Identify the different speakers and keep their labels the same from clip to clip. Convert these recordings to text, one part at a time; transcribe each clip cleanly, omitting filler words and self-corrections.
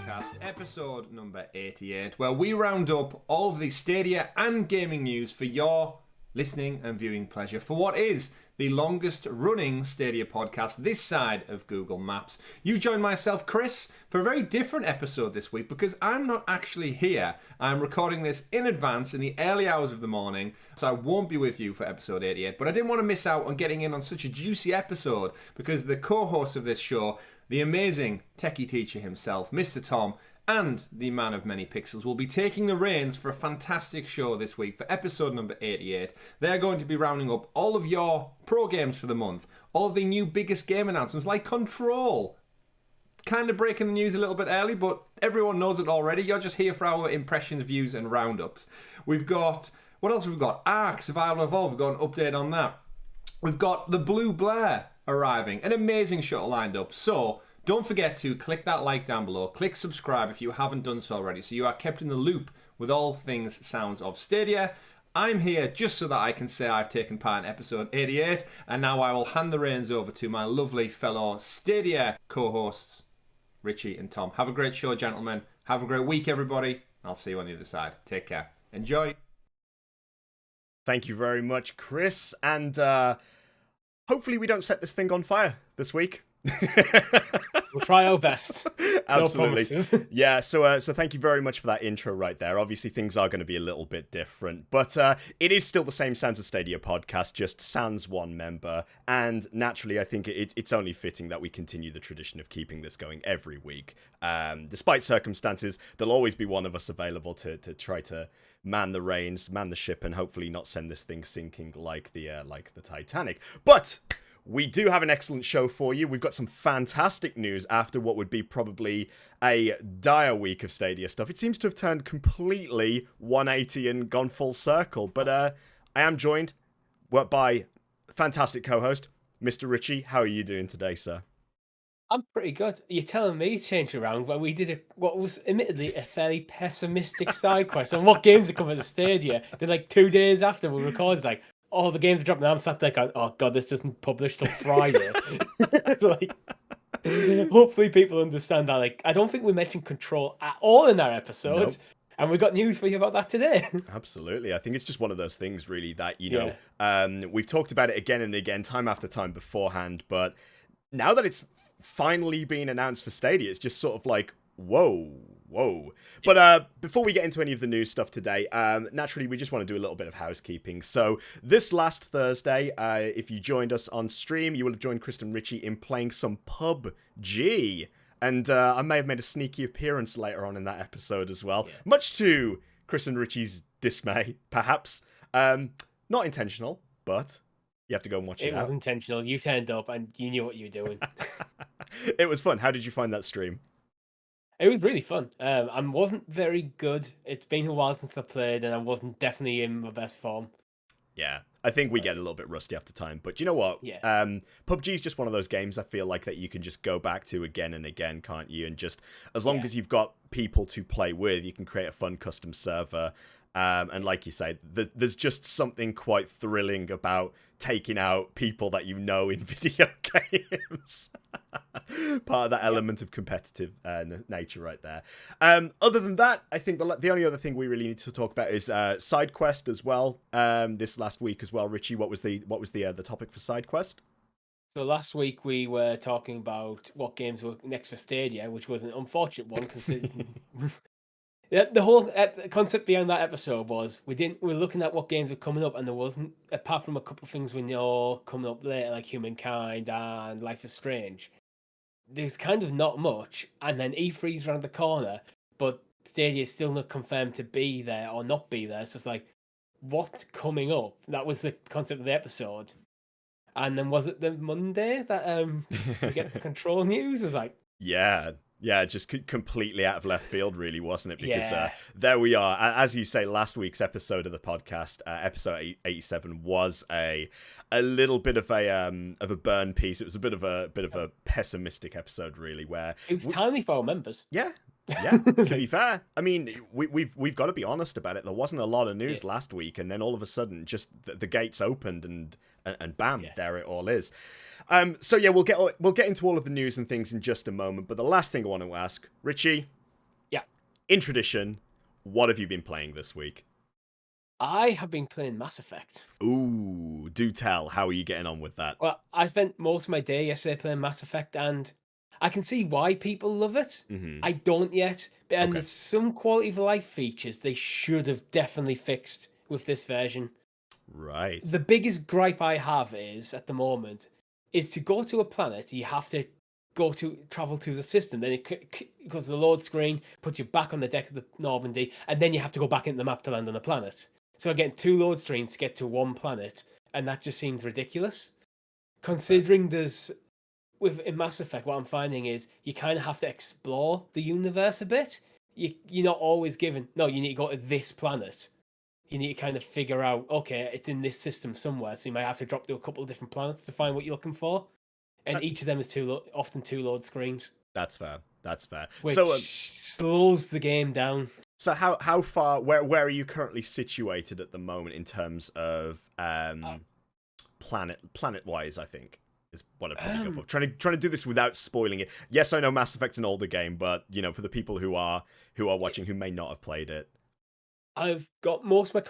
Speaker 1: Podcast, episode number 88, where we round up all of the Stadia and gaming news for your listening and viewing pleasure for what is the longest running Stadia podcast this side of Google Maps. You join myself, Chris, for a very different episode this week because I'm not actually here. I'm recording this in advance in the early hours of the morning, so I won't be with you for episode 88, but I didn't want to miss out on getting in on such a juicy episode because the co-host of this show, the amazing techie teacher himself, Mr. Tom, and the man of many pixels, will be taking the reins for a fantastic show this week for episode number 88. They're going to be rounding up all of your pro games for the month, all of the new biggest game announcements like Control. Kind of breaking the news a little bit early, but everyone knows it already. You're just here for our impressions, views, and roundups. We've got, what else have we got? Ark, Survival Evolved, we've got an update on that. We've got the Blue Blair arriving, an amazing show lined up. So don't forget to click that like down below, click subscribe if you haven't done so already, so you are kept in the loop with all things sounds of Stadia. I'm here just so that I can say I've taken part in episode 88, and now I will hand the reins over to my lovely fellow Stadia co-hosts, Richie and Tom. Have a great show, gentlemen. Have a great week, everybody. I'll see you on the other side. Take care. Enjoy.
Speaker 2: Thank you very much, Chris, and hopefully we don't set this thing on fire this week.
Speaker 3: We'll try our best.
Speaker 2: Absolutely.
Speaker 3: No
Speaker 2: yeah, so thank you very much for that intro right there. Obviously, things are going to be a little bit different, but it is still the same Sounds of Stadia podcast, just sans one member. And naturally, I think it's only fitting that we continue the tradition of keeping this going every week. Despite circumstances, there'll always be one of us available to try to man the reins, man the ship, and hopefully not send this thing sinking like the Titanic. But we do have an excellent show for you. We've got some fantastic news after what would be probably a dire week of Stadia stuff. It seems to have turned completely 180 and gone full circle. But I am joined by fantastic co-host, Mr. Richie. How are you doing today, sir?
Speaker 3: I'm pretty good. You're telling me to change around when we did what was admittedly a fairly pessimistic side quest on what games are coming to Stadia. Then like 2 days after we recorded, it's like, oh, the game's dropped now. I'm sat there going, oh god, this doesn't publish till Friday. Like, hopefully people understand that. Like, I don't think we mentioned Control at all in our episodes. Nope. And we've got news for you about that today.
Speaker 2: Absolutely. I think it's just one of those things, really, that, you know, we've talked about it again and again, time after time beforehand, but now that it's finally been announced for Stadia, it's just sort of like, whoa. But before we get into any of the news stuff today, naturally, we just want to do a little bit of housekeeping. So this last Thursday, if you joined us on stream, you will have joined Chris and Richie in playing some PUBG. And I may have made a sneaky appearance later on in that episode as well, much to Chris and Richie's dismay, perhaps. Not intentional, but you have to go and watch it.
Speaker 3: It was intentional. You turned up and you knew what you were doing.
Speaker 2: It was fun. How did you find that stream?
Speaker 3: It was really fun. I wasn't very good. It's been a while since I played, and I wasn't definitely in my best form.
Speaker 2: Yeah, I think we get a little bit rusty after time. But you know what?
Speaker 3: Yeah.
Speaker 2: PUBG is just one of those games I feel like that you can just go back to again and again, can't you? And just as long as you've got people to play with, you can create a fun custom server. And like you say, there's just something quite thrilling about taking out people that you know in video games. Part of that element of competitive nature right there. Other than that, I think the only other thing we really need to talk about is side quest as well. This last week as well, Richie, what was the topic for side quest?
Speaker 3: So last week we were talking about what games were next for Stadia, which was an unfortunate one considering. The whole concept behind that episode was we were looking at what games were coming up, and there wasn't, apart from a couple of things we know coming up later, like Humankind and Life is Strange, there's kind of not much. And then E3's around the corner, but Stadia is still not confirmed to be there or not be there. It's just like, what's coming up? That was the concept of the episode. And then was it the Monday that we get the Control news? It's like,
Speaker 2: Yeah, just completely out of left field, really, wasn't it? Because there we are. As you say, last week's episode of the podcast, episode 87, was a little bit of a burn piece. It was a bit of a pessimistic episode, really, where
Speaker 3: it was timely for our members.
Speaker 2: Yeah. To be fair, I mean, we've got to be honest about it. There wasn't a lot of news last week, and then all of a sudden, just the gates opened, and bam, there it all is. So yeah, we'll get into all of the news and things in just a moment. But the last thing I want to ask, Richie, in tradition, what have you been playing this week?
Speaker 3: I have been playing Mass Effect.
Speaker 2: Ooh, do tell. How are you getting on with that?
Speaker 3: Well, I spent most of my day yesterday playing Mass Effect, and I can see why people love it.
Speaker 2: Mm-hmm.
Speaker 3: I don't yet. And
Speaker 2: Okay.
Speaker 3: there's some quality of life features they should have definitely fixed with this version.
Speaker 2: Right.
Speaker 3: The biggest gripe I have is at the moment is to go to a planet, you have to travel to the system. Then it goes to the load screen, puts you back on the deck of the Normandy, and then you have to go back into the map to land on a planet. So I'm getting 2 load screens to get to one planet, and that just seems ridiculous. Considering in Mass Effect, what I'm finding is you kind of have to explore the universe a bit. You're not always given, no, you need to go to this planet. You need to kind of figure out, okay, it's in this system somewhere, so you might have to drop to a couple of different planets to find what you're looking for. And each of them is often 2 load screens.
Speaker 2: That's fair. That's fair.
Speaker 3: Which
Speaker 2: So,
Speaker 3: slows the game down.
Speaker 2: so how far? Where are you currently situated at the moment in terms of planet wise? I think is what I'd probably go for. Trying to do this without spoiling it. Yes, I know Mass Effect's an older game, but for the people who are watching who may not have played it.
Speaker 3: I've got most of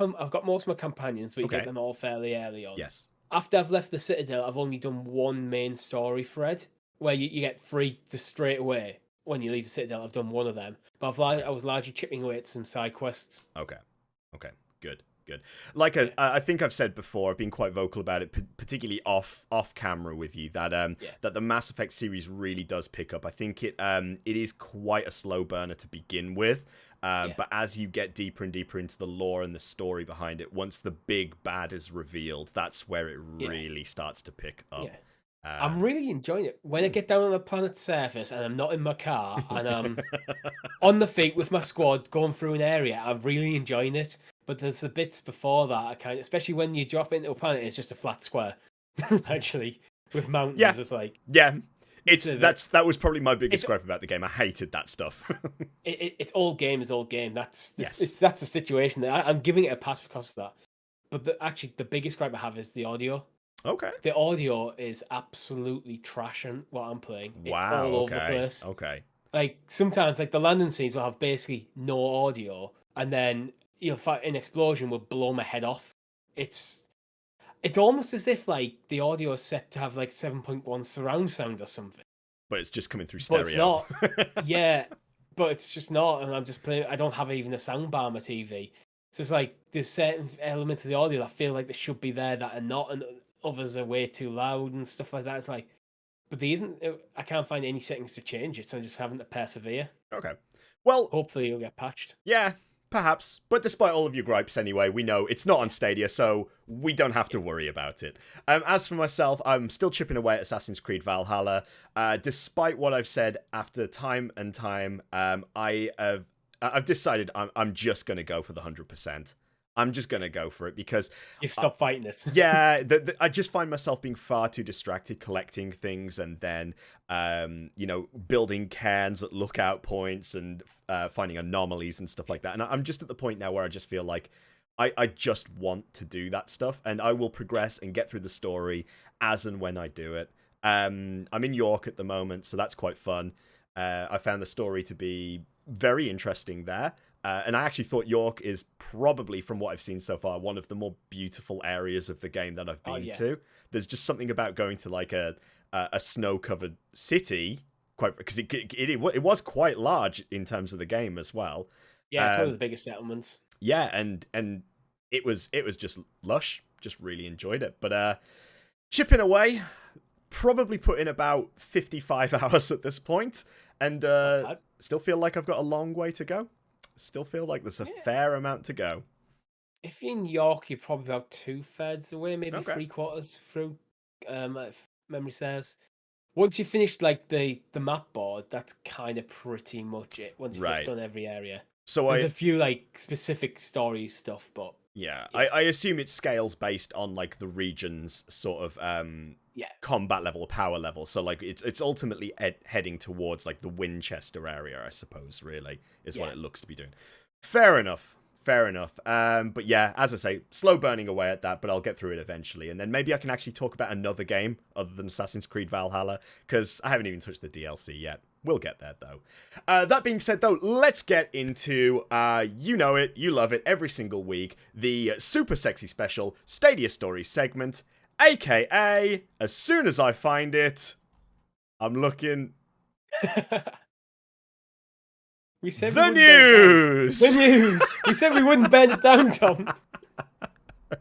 Speaker 3: my companions, but you
Speaker 2: Okay.
Speaker 3: get them all fairly early on.
Speaker 2: Yes.
Speaker 3: After I've left the Citadel, I've only done one main story thread where you get free just straight away when you leave the Citadel. I've done one of them, but I was largely chipping away at some side quests.
Speaker 2: Okay. Good. Like I think I've said before, I've been quite vocal about it, particularly off camera with you, that that the Mass Effect series really does pick up. I think it is quite a slow burner to begin with, but as you get deeper and deeper into the lore and the story behind it, once the big bad is revealed, that's where it really starts to pick up.
Speaker 3: Yeah. I'm really enjoying it. When I get down on the planet's surface and I'm not in my car and I'm on the feet with my squad going through an area, I'm really enjoying it. But there's the bits before that, especially when you drop into a planet, it's just a flat square, actually, with mountains.
Speaker 2: Yeah.
Speaker 3: It's like
Speaker 2: that was probably my biggest gripe about the game. I hated that stuff.
Speaker 3: it's old game is old game. That's the situation. I'm giving it a pass because of that. But the biggest gripe I have is the audio.
Speaker 2: Okay.
Speaker 3: The audio is absolutely trashing what I'm playing. It's
Speaker 2: Wow.
Speaker 3: all over the place.
Speaker 2: Okay.
Speaker 3: Like sometimes, like the landing scenes will have basically no audio, and then an explosion will blow my head off. It's almost as if like the audio is set to have like 7.1 surround sound or something.
Speaker 2: But it's just coming through stereo.
Speaker 3: But it's not. Yeah, but it's just not. And I'm just playing. I don't have even a sound bar on my TV. So it's like there's certain elements of the audio that feel like they should be there that are not, and others are way too loud and stuff like that. It's like, but there isn't. I can't find any settings to change it, so I'm just having to persevere.
Speaker 2: Okay. Well,
Speaker 3: hopefully it'll get patched.
Speaker 2: Yeah. Perhaps, but despite all of your gripes anyway, we know it's not on Stadia, so we don't have to worry about it. As for myself, I'm still chipping away at Assassin's Creed Valhalla. Despite what I've said after time and time, I've decided I'm just going to go for the 100%. I'm just going to go for it because...
Speaker 3: You've stopped fighting this.
Speaker 2: Yeah, I just find myself being far too distracted collecting things and then, building cairns at lookout points and finding anomalies and stuff like that. And I'm just at the point now where I just feel like I just want to do that stuff and I will progress and get through the story as and when I do it. I'm in York at the moment, so that's quite fun. I found the story to be very interesting there. And I actually thought York is probably, from what I've seen so far, one of the more beautiful areas of the game that I've been to. There's just something about going to like a snow-covered city, because it was quite large in terms of the game as well.
Speaker 3: Yeah, it's one of the biggest settlements.
Speaker 2: Yeah, and it was just lush. Just really enjoyed it. But chipping away, probably put in about 55 hours at this point, and still feel like I've got a long way to go. Still feel like there's a fair amount to go.
Speaker 3: If you're in York, you're probably about 2/3 away, maybe 3/4 through. If memory serves. Once you finish like the map board, that's kind of pretty much it. Once you've done every area,
Speaker 2: so
Speaker 3: there's a few like specific story stuff, but
Speaker 2: yeah. I assume it scales based on like the region's sort of combat level or power level. So like it's ultimately heading towards like the Winchester area, I suppose. Really is what it looks to be doing. Fair enough. But yeah, as I say, slow burning away at that, but I'll get through it eventually. And then maybe I can actually talk about another game other than Assassin's Creed Valhalla, because I haven't even touched the DLC yet. We'll get there, though. That being said, though, let's get into, you know it, you love it, every single week, the super sexy special Stadia Stories segment, aka, as soon as I find it, I'm looking...
Speaker 3: We said
Speaker 2: the news!
Speaker 3: The news! We said we wouldn't bend it down, Tom.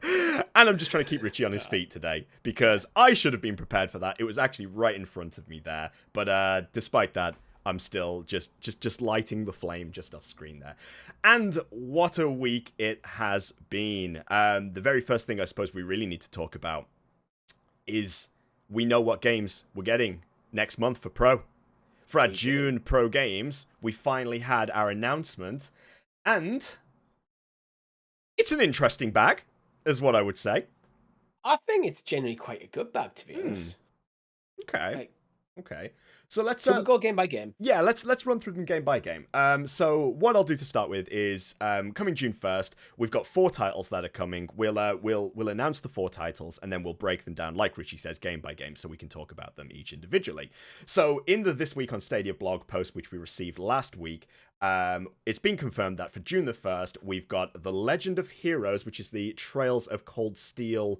Speaker 2: And I'm just trying to keep Richie on his feet today, because I should have been prepared for that. It was actually right in front of me there. But despite that, I'm still just lighting the flame just off screen there. And what a week it has been. The very first thing I suppose we really need to talk about is we know what games we're getting next month for Pro. For our June Pro games, we finally had our announcement. And it's an interesting bag, is what I would say.
Speaker 3: I think it's generally quite a good bag, to be honest.
Speaker 2: Okay. Okay. So let's
Speaker 3: we'll go game by game.
Speaker 2: Yeah, let's run through them game by game. So what I'll do to start with is coming June 1st, we've got 4 titles that are coming. We'll announce the 4 titles and then we'll break them down, like Richie says, game by game, so we can talk about them each individually. So in the This Week on Stadia blog post, which we received last week, it's been confirmed that for June the 1st, we've got The Legend of Heroes, which is the Trails of Cold Steel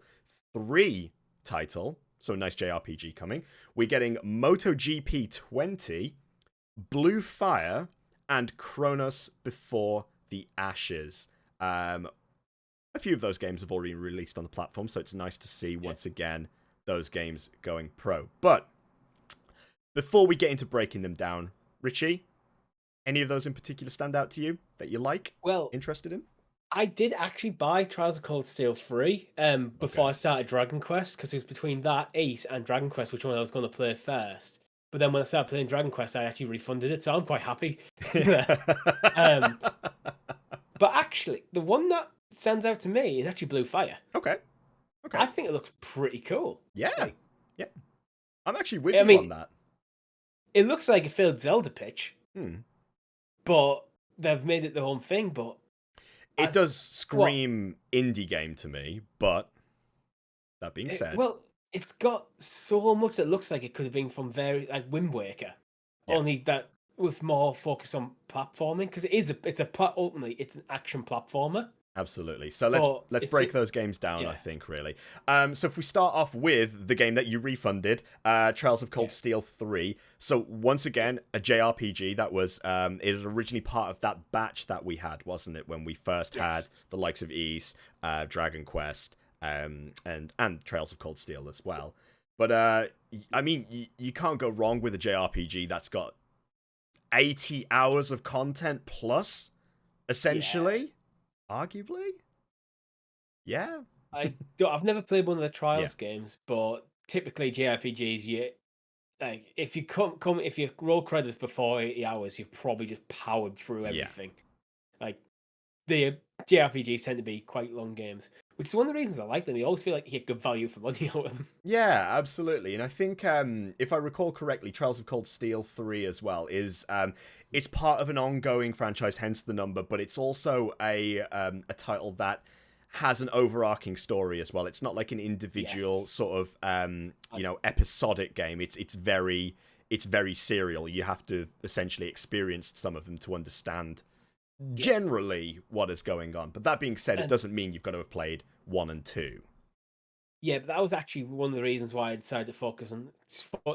Speaker 2: 3 title. So a nice JRPG coming. We're getting MotoGP 20, Blue Fire, and Chronos Before the Ashes. A few of those games have already released on the platform, so it's nice to see, once again, those games going pro. But before we get into breaking them down, Richie, any of those in particular stand out to you that you like, interested in?
Speaker 3: I did actually buy Trials of Cold Steel 3 before I started Dragon Quest, because it was between that, Ace, and Dragon Quest, which one I was going to play first. But then when I started playing Dragon Quest, I actually refunded it, so I'm quite happy. But actually, the one that stands out to me is actually Blue Fire.
Speaker 2: Okay.
Speaker 3: I think it looks pretty cool.
Speaker 2: Yeah. Yeah. I'm actually with you on that.
Speaker 3: It looks like a failed Zelda pitch, but they've made it their own thing, but
Speaker 2: it does scream indie game to me, but that being said...
Speaker 3: Well, it's got so much that looks like it could have been from like Wind Waker, only that with more focus on platforming, because ultimately it's an action platformer.
Speaker 2: Absolutely. So let's break those games down, I think, really. So if we start off with the game that you refunded, Trails of Cold Steel 3. So once again, a JRPG that was it was originally part of that batch that we had, wasn't it, when we first had the likes of Ys, Dragon Quest, and Trails of Cold Steel as well. But I mean, you can't go wrong with a JRPG that's got 80 hours of content plus, essentially. Arguably,
Speaker 3: I've never played one of the Trials games, but typically JRPGs, if you roll credits before 80 hours, you've probably just powered through everything. Like the JRPGs tend to be quite long games, which is one of the reasons I like them. You always feel like you get good value for money out of them.
Speaker 2: Yeah, absolutely. And I think, if I recall correctly, Trails of Cold Steel 3 as well is it's part of an ongoing franchise, hence the number, but it's also a title that has an overarching story as well. It's not like an individual sort of episodic game. It's very serial. You have to essentially experience some of them to understand generally what is going on. But that being said, it doesn't mean you've got to have played 1 and 2.
Speaker 3: Yeah, but that was actually one of the reasons why I decided to focus on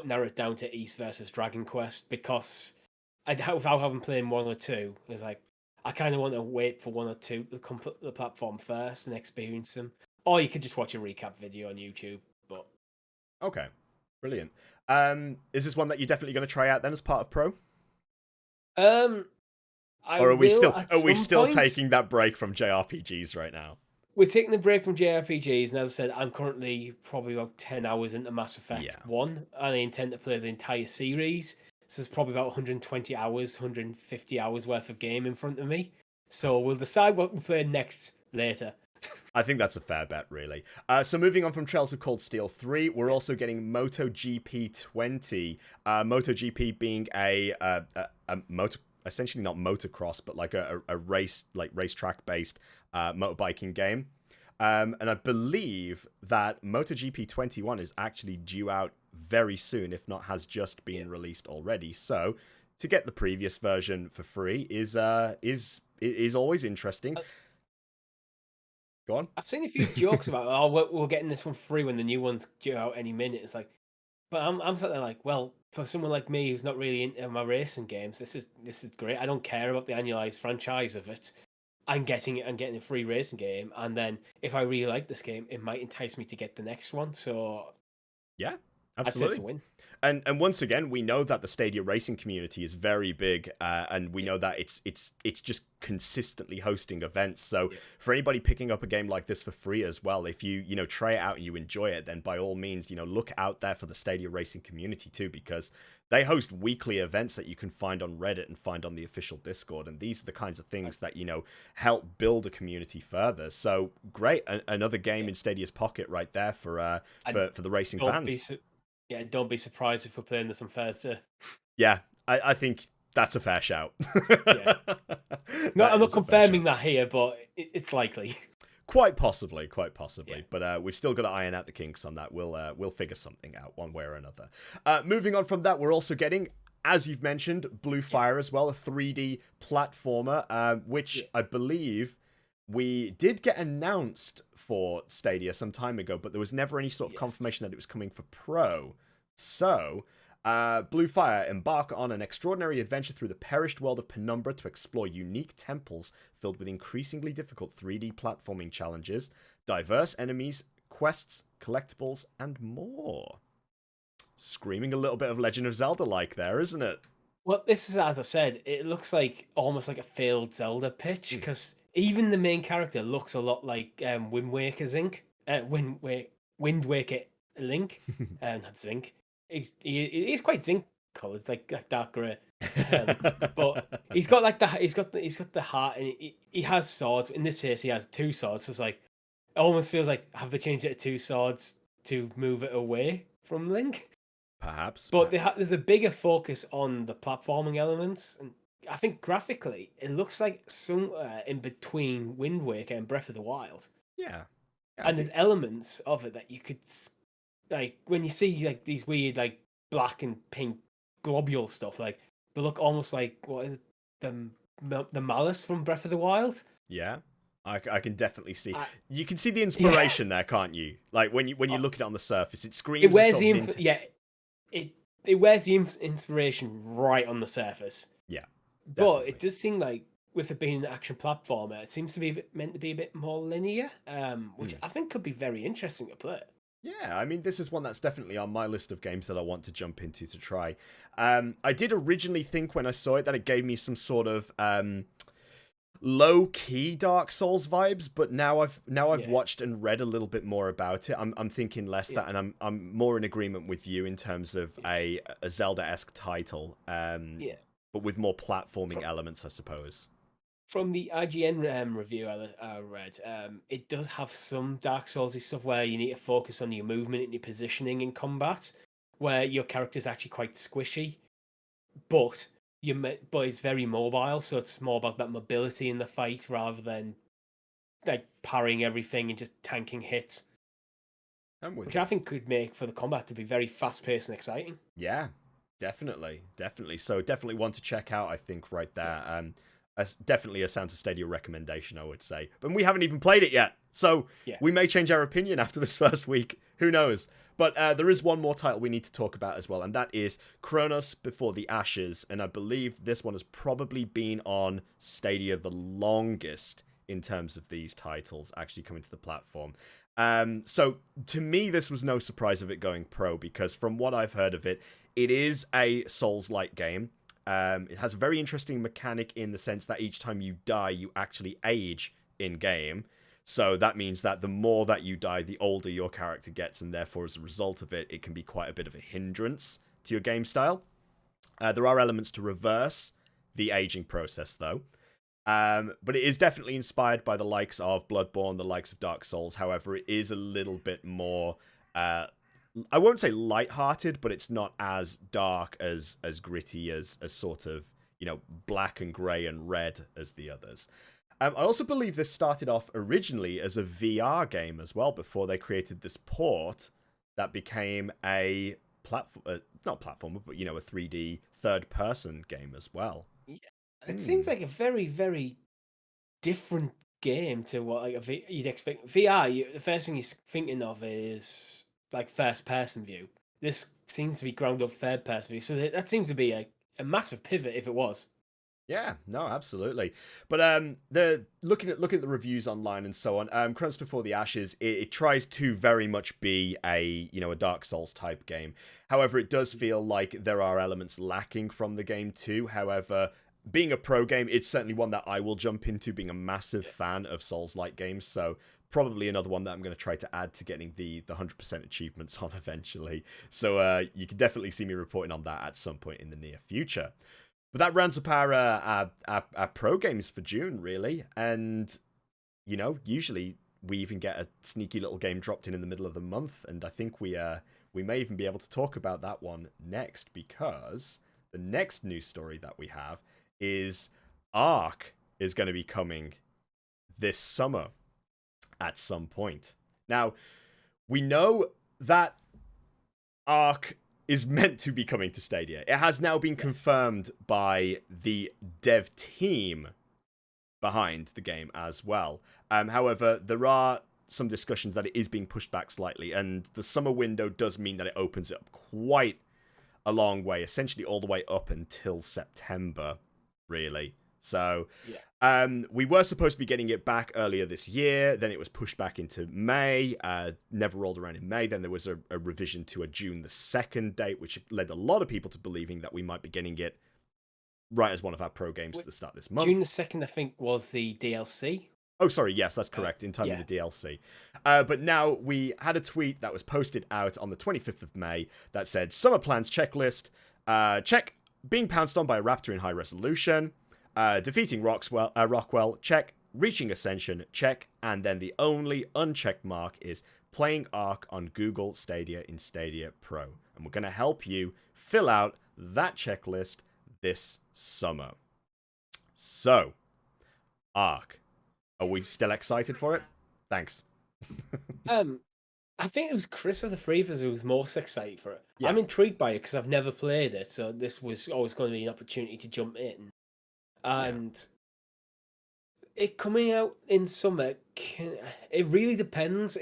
Speaker 3: narrow it down to East versus Dragon Quest, because without having played 1 or 2, it was like I kind of want to wait for 1 or 2 to come to the platform first and experience them. Or you could just watch a recap video on YouTube. But
Speaker 2: okay, brilliant. Is this one that you're definitely going to try out then as part of Pro? Or are we still taking that break from JRPGs right now?
Speaker 3: We're taking the break from JRPGs, and as I said, I'm currently probably about 10 hours into Mass Effect 1, and I intend to play the entire series. So there's probably about 120 hours, 150 hours worth of game in front of me. So we'll decide what we play next later.
Speaker 2: I think that's a fair bet, really. So moving on from Trails of Cold Steel 3, we're also getting MotoGP 20. MotoGP being essentially not motocross, but like a racetrack based motorbike game. And I believe that MotoGP 21 is actually due out very soon, if not has just been released already. So to get the previous version for free is always interesting. Go on.
Speaker 3: I've seen a few jokes about, oh, we're getting this one free when the new one's due out any minute. It's like, but I'm sort of like, well, for someone like me who's not really into my racing games, this is great. I don't care about the annualized franchise of it. I'm getting a free racing game, and then if I really like this game, it might entice me to get the next one. So
Speaker 2: yeah,
Speaker 3: absolutely, I'd say it's a win.
Speaker 2: And once again, we know that the Stadia racing community is very big, and we know that it's just consistently hosting events. So for anybody picking up a game like this for free as well, if you try it out and you enjoy it, then by all means, look out there for the Stadia racing community too, because they host weekly events that you can find on Reddit and find on the official Discord, and these are the kinds of things that help build a community further. So great, another game in Stadia's pocket right there for the racing fans.
Speaker 3: Yeah, don't be surprised if we're playing this on Thursday.
Speaker 2: Yeah, I think that's a fair shout.
Speaker 3: Yeah. I'm not confirming that here, but it's likely. Quite possibly.
Speaker 2: Yeah. But we've still got to iron out the kinks on that. We'll figure something out one way or another. Moving on from that, we're also getting, as you've mentioned, Blue Fire as well, a 3D platformer, which I believe we did get announced for Stadia some time ago, but there was never any sort of confirmation that it was coming for Pro. So, Blue Fire embark on an extraordinary adventure through the perished world of Penumbra to explore unique temples filled with increasingly difficult 3D platforming challenges, diverse enemies, quests, collectibles, and more. Screaming a little bit of Legend of Zelda-like there, isn't it?
Speaker 3: Well, this is, as I said, it looks like almost like a failed Zelda pitch, because even the main character looks a lot like Wind Waker's Wind Waker Link, not Zinc. He is quite zinc colored, like dark grey, but he's got the heart, and he has swords. In this case, he has two swords. So it's like, it almost feels like, have they changed it to two swords to move it away from Link?
Speaker 2: Perhaps.
Speaker 3: But there's a bigger focus on the platforming elements, and I think graphically it looks like somewhere in between Wind Waker and Breath of the Wild.
Speaker 2: Yeah.
Speaker 3: And there's elements of it that you could, like, when you see like these weird like black and pink globule stuff, like they look almost like, what is it, the Malice from Breath of the Wild?
Speaker 2: Yeah. I can definitely see. You can see the inspiration there, can't you? Like when you look at it on the surface, it screams.
Speaker 3: It wears it wears the inspiration right on the surface.
Speaker 2: Yeah,
Speaker 3: definitely. But it does seem like, with it being an action platformer, it seems to be meant to be a bit more linear, which I think could be very interesting to play.
Speaker 2: Yeah, I mean, this is one that's definitely on my list of games that I want to jump into to try. I did originally think when I saw it that it gave me some sort of low-key Dark Souls vibes, but now I've watched and read a little bit more about it. I'm thinking less that, and I'm more in agreement with you in terms of a Zelda-esque title, but with more platforming elements, I suppose.
Speaker 3: From the IGN review I read, it does have some Dark Soulsy stuff where you need to focus on your movement and your positioning in combat, where your character's actually quite squishy, but it's very mobile, so it's more about that mobility in the fight rather than like parrying everything and just tanking hits. Which I think could make for the combat to be very fast-paced and exciting.
Speaker 2: Yeah, definitely. So definitely one to check out, I think, right there. Definitely a Sound of Stadia recommendation, I would say. But we haven't even played it yet, so we may change our opinion after this first week. Who knows? But there is one more title we need to talk about as well, and that is Chronos Before the Ashes. And I believe this one has probably been on Stadia the longest in terms of these titles actually coming to the platform. So to me, this was no surprise of it going pro, because from what I've heard of it, it is a Souls-like game. It has a very interesting mechanic in the sense that each time you die, you actually age in-game. So that means that the more that you die, the older your character gets, and therefore, as a result of it, it can be quite a bit of a hindrance to your game style. There are elements to reverse the aging process, though. But it is definitely inspired by the likes of Bloodborne, the likes of Dark Souls. However, it is a little bit more... I won't say light-hearted, but it's not as dark, as gritty, as sort of, black and grey and red as the others. I also believe this started off originally as a VR game as well, before they created this port that became a not platformer, but a 3D third-person game as well.
Speaker 3: Yeah. It seems like a very, very different game to what you'd expect. VR, the first thing you're thinking of is like first-person view. This seems to be ground up third-person view, so that seems to be a massive pivot if it was.
Speaker 2: Yeah, no, absolutely. But the looking at the reviews online and so on, Crunch Before the Ashes, it tries to very much be a Dark Souls type game. However, it does feel like there are elements lacking from the game too. However, being a pro game, it's certainly one that I will jump into, being a massive fan of Souls-like games. So probably another one that I'm going to try to add to getting the 100% achievements on eventually. So you can definitely see me reporting on that at some point in the near future. But that rounds up our pro games for June, really. And, usually we even get a sneaky little game dropped in the middle of the month. And I think we may even be able to talk about that one next, because the next news story that we have is Ark is going to be coming this summer at some point. Now, we know that Ark is meant to be coming to Stadia. It has now been confirmed by the dev team behind the game as well. However, there are some discussions that it is being pushed back slightly, and the summer window does mean that it opens it up quite a long way, essentially all the way up until September, really. So we were supposed to be getting it back earlier this year, then it was pushed back into May, never rolled around in May, then there was a revision to a June the 2nd date, which led a lot of people to believing that we might be getting it right as one of our pro games at the start of this month.
Speaker 3: June the 2nd, I think, was the DLC.
Speaker 2: Oh, sorry, yes, that's correct, in time of the DLC. But now we had a tweet that was posted out on the 25th of May that said, Summer Plans Checklist, check, being pounced on by a raptor in high resolution, defeating Rockwell, check, reaching Ascension, check, and then the only unchecked mark is playing Ark on Google Stadia in Stadia Pro. And we're going to help you fill out that checklist this summer. So, Ark. Are we still excited for it? Thanks.
Speaker 3: I think it was Chris of the three of us who was most excited for it.
Speaker 2: Yeah.
Speaker 3: I'm intrigued by it because I've never played it, so this was always going to be an opportunity to jump in. And it coming out in summer, it really depends.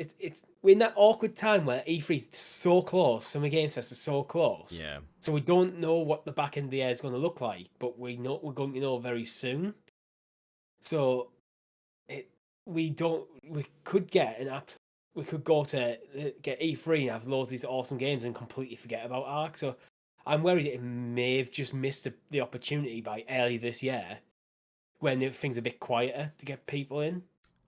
Speaker 3: We're in that awkward time where E3 is so close, Summer Games Fest is so close.
Speaker 2: Yeah.
Speaker 3: So we don't know what the back end of the year is going to look like, but we're going to know very soon. So we could get we could go to get E3 and have loads of these awesome games and completely forget about Ark. So I'm worried it may have just missed the opportunity by early this year when things are a bit quieter to get people in.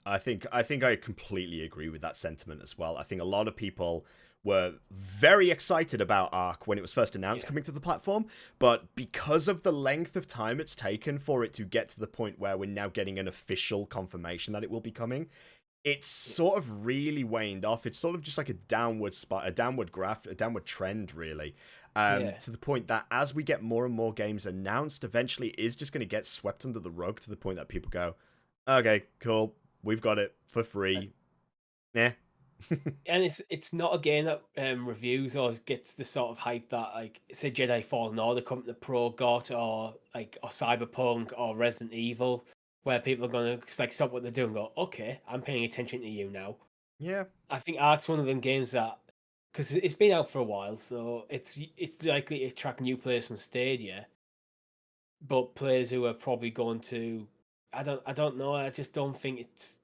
Speaker 2: I think I completely agree with that sentiment as well. I think a lot of people were very excited about Ark when it was first announced coming to the platform, but because of the length of time it's taken for it to get to the point where we're now getting an official confirmation that it will be coming, it's sort of really waned off. It's sort of just like a downward graph, a downward trend, really. To the point that as we get more and more games announced, eventually it is just going to get swept under the rug to the point that people go, okay, cool, we've got it for free.
Speaker 3: And it's not a game that reviews or gets the sort of hype that, like, say, Jedi Fallen Order come to Pro got, or Cyberpunk or Resident Evil, where people are going to like stop what they're doing and go, okay, I'm paying attention to you now.
Speaker 2: Yeah.
Speaker 3: I think Ark's one of them games that, because it's been out for a while, so it's likely to attract new players from Stadia, but players who are probably going to, I don't know, I just don't think it's.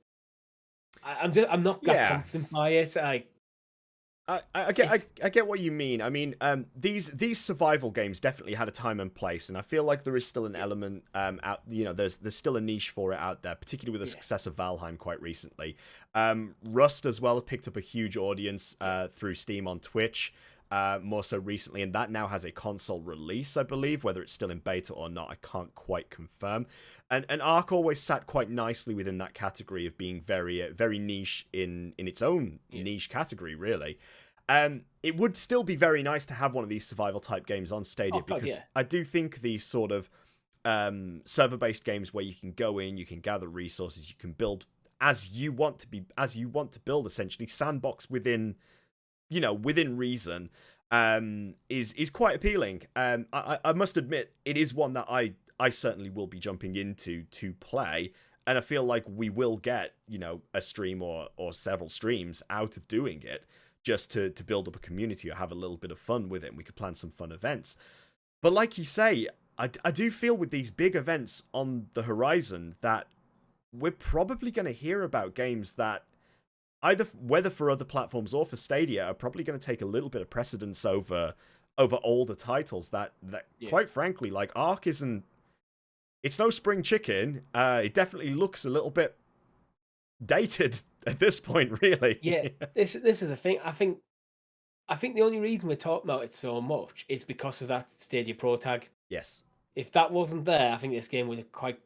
Speaker 3: I'm not that confident by it.
Speaker 2: I get what you mean. I mean, these survival games definitely had a time and place, and I feel like there is still an element out. There's still a niche for it out there, particularly with the success of Valheim quite recently. Rust as well picked up a huge audience through Steam on Twitch. More so recently, and that now has a console release, I believe. Whether it's still in beta or not, I can't quite confirm. And Ark always sat quite nicely within that category of being very very niche in its own niche category, really. It would still be very nice to have one of these survival type games on Stadia, because I do think these sort of server-based games where you can go in, you can gather resources, you can build as you want to build, essentially sandbox within reason. is quite appealing. I must admit, it is one that I certainly will be jumping into to play, and I feel like we will get, a stream or several streams out of doing it, just to build up a community or have a little bit of fun with it, and we could plan some fun events. But like you say, I do feel with these big events on the horizon that we're probably going to hear about games that, either whether for other platforms or for Stadia, are probably going to take a little bit of precedence over older titles that quite frankly, like Ark isn't... It's no spring chicken. It definitely looks a little bit dated at this point, really.
Speaker 3: Yeah, this is a thing. I think the only reason we're talking about it so much is because of that Stadia Pro tag.
Speaker 2: Yes.
Speaker 3: If that wasn't there, I think this game would have quite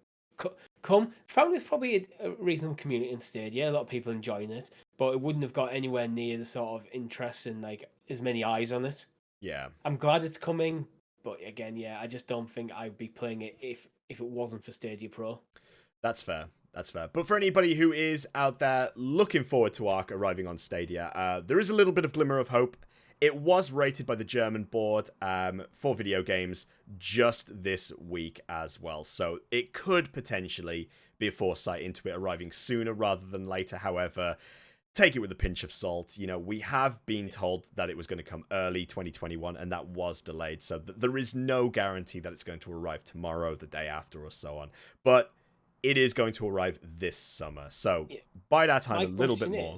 Speaker 3: come. Found there's probably a reasonable community in Stadia. A lot of people enjoying it, but it wouldn't have got anywhere near the sort of interest and like as many eyes on it.
Speaker 2: Yeah.
Speaker 3: I'm glad it's coming, but again, yeah, I just don't think I'd be playing it if it wasn't for Stadia Pro.
Speaker 2: That's fair. That's fair. But for anybody who is out there looking forward to Ark arriving on Stadia, there is a little bit of glimmer of hope. It was rated by the German board for video games just this week as well. So it could potentially be a foresight into it arriving sooner rather than later. However, take it with a pinch of salt. We have been told that it was going to come early 2021, and that was delayed. So there is no guarantee that it's going to arrive tomorrow, the day after, or so on. But it is going to arrive this summer. So bide our time a little bit more.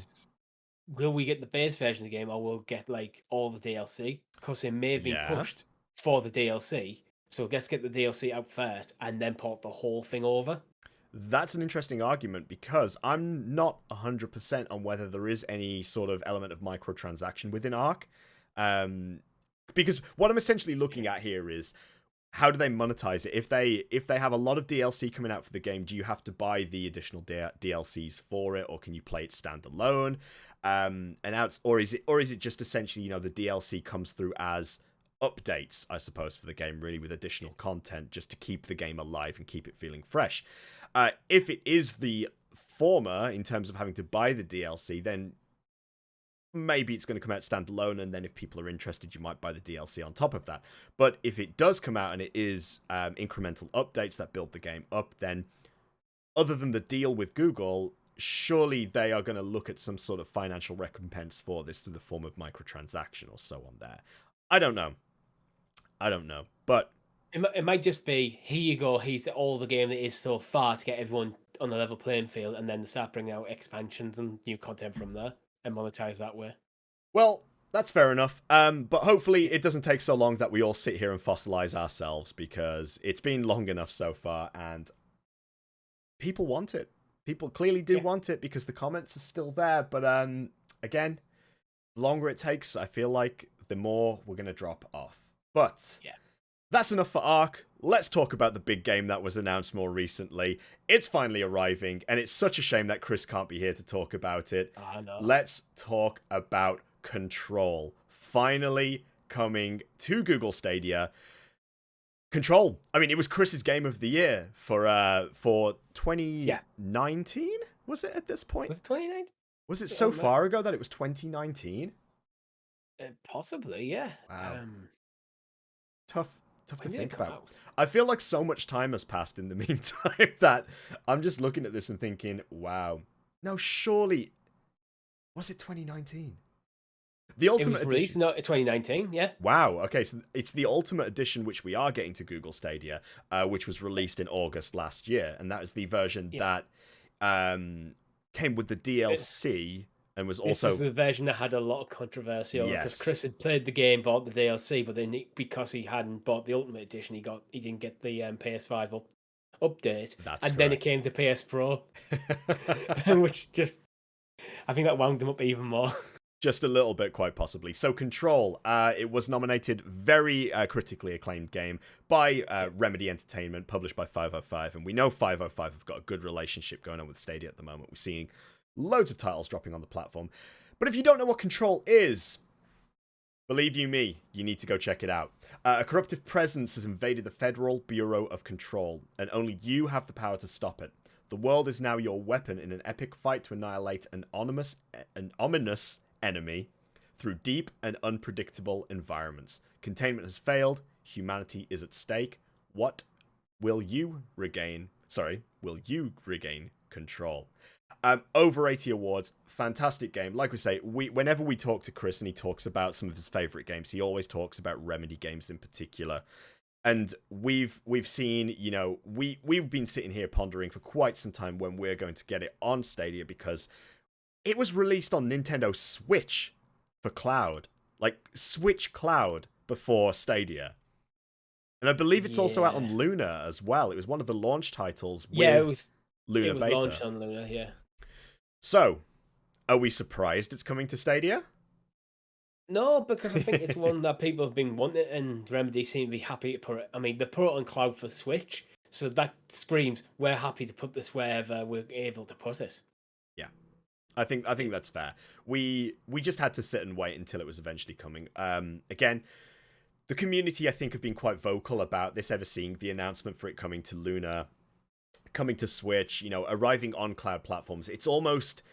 Speaker 3: Will we get the base version of the game, or will we get like all the DLC? Because it may have been pushed for the DLC. So let's get the DLC out first and then port the whole thing over.
Speaker 2: That's an interesting argument, because I'm not 100% on whether there is any sort of element of microtransaction within Ark. Because what I'm essentially looking at here is, how do they monetize it? If they have a lot of DLC coming out for the game, do you have to buy the additional DLCs for it, or can you play it standalone? Or is it just essentially, the DLC comes through as updates, I suppose, for the game, really, with additional content just to keep the game alive and keep it feeling fresh. If it is the former, in terms of having to buy the DLC, then maybe it's going to come out standalone, and then if people are interested, you might buy the DLC on top of that. But if it does come out and it is incremental updates that build the game up, then other than the deal with Google, surely they are going to look at some sort of financial recompense for this through the form of microtransaction or so on there. I don't know, but
Speaker 3: it might just be, here you go, here's all the game that is so far to get everyone on a level playing field, and then start bringing out expansions and new content from there and monetize that way.
Speaker 2: Well, that's fair enough. But hopefully it doesn't take so long that we all sit here and fossilize ourselves, because it's been long enough so far, and people want it. People clearly do want it, because the comments are still there. But again, the longer it takes, I feel like the more we're going to drop off. But that's enough for Ark. Let's talk about the big game that was announced more recently. It's finally arriving, and it's such a shame that Chris can't be here to talk about it.
Speaker 3: I know.
Speaker 2: Let's talk about Control. Finally coming to Google Stadia. Control. I mean, it was Chris's game of the year for 2019, was it at this point?
Speaker 3: Was it 2019?
Speaker 2: Was it so far ago that it was 2019?
Speaker 3: Possibly, yeah.
Speaker 2: Wow. Tough to think about.
Speaker 3: Out?
Speaker 2: I feel like so much time has passed in the meantime that I'm just looking at this and thinking, wow. No, surely... Was it 2019? The Ultimate
Speaker 3: Edition. Released, no, 2019, yeah.
Speaker 2: Wow, okay, so it's the Ultimate Edition, which we are getting to Google Stadia, which was released in August last year, and that is the version that came with the DLC, and was also...
Speaker 3: This is the version that had a lot of controversy on, because Chris had played the game, bought the DLC, but then because he hadn't bought the Ultimate Edition, he didn't get the PS5 update. Then it came to PS Pro, which just... I think that wound him up even more.
Speaker 2: Just a little bit, quite possibly. So Control, it was nominated, very critically acclaimed game by Remedy Entertainment, published by 505. And we know 505 have got a good relationship going on with Stadia at the moment. We're seeing loads of titles dropping on the platform. But if you don't know what Control is, believe you me, you need to go check it out. A corruptive presence has invaded the Federal Bureau of Control, and only you have the power to stop it. The world is now your weapon in an epic fight to annihilate an ominous enemy through deep and unpredictable environments. Containment has failed. Humanity is at stake. What will you regain? Will you regain control? Over 80 awards, fantastic game. Like we say, whenever we talk to Chris and he talks about some of his favorite games, he always talks about Remedy games in particular. And we've seen, we've been sitting here pondering for quite some time when we're going to get it on Stadia, because it was released on Nintendo Switch for cloud, like Switch Cloud before Stadia. And I believe it's also out on Luna as well. It was one of the launch titles with Luna Beta.
Speaker 3: It was launched on Luna, yeah.
Speaker 2: So, are we surprised it's coming to Stadia?
Speaker 3: No, because I think it's one that people have been wanting, and Remedy seem to be happy to put it. I mean, they put it on cloud for Switch, so that screams we're happy to put this wherever we're able to put it.
Speaker 2: Yeah, I think that's fair. We just had to sit and wait until it was eventually coming. Again, the community, I think, have been quite vocal about this, ever seeing the announcement for it coming to Luna, coming to Switch, arriving on cloud platforms. It's almost,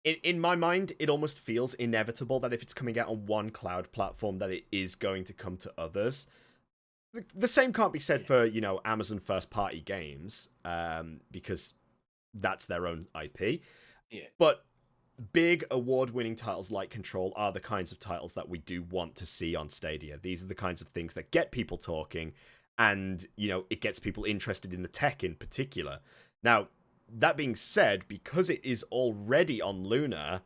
Speaker 2: in my mind, it almost feels inevitable that if it's coming out on one cloud platform, that it is going to come to others. The same can't be said for, Amazon first-party games, because that's their own IP.
Speaker 3: Yeah.
Speaker 2: But big award-winning titles like Control are the kinds of titles that we do want to see on Stadia. These are the kinds of things that get people talking, and, it gets people interested in the tech in particular. Now, that being said, because it is already on Luna,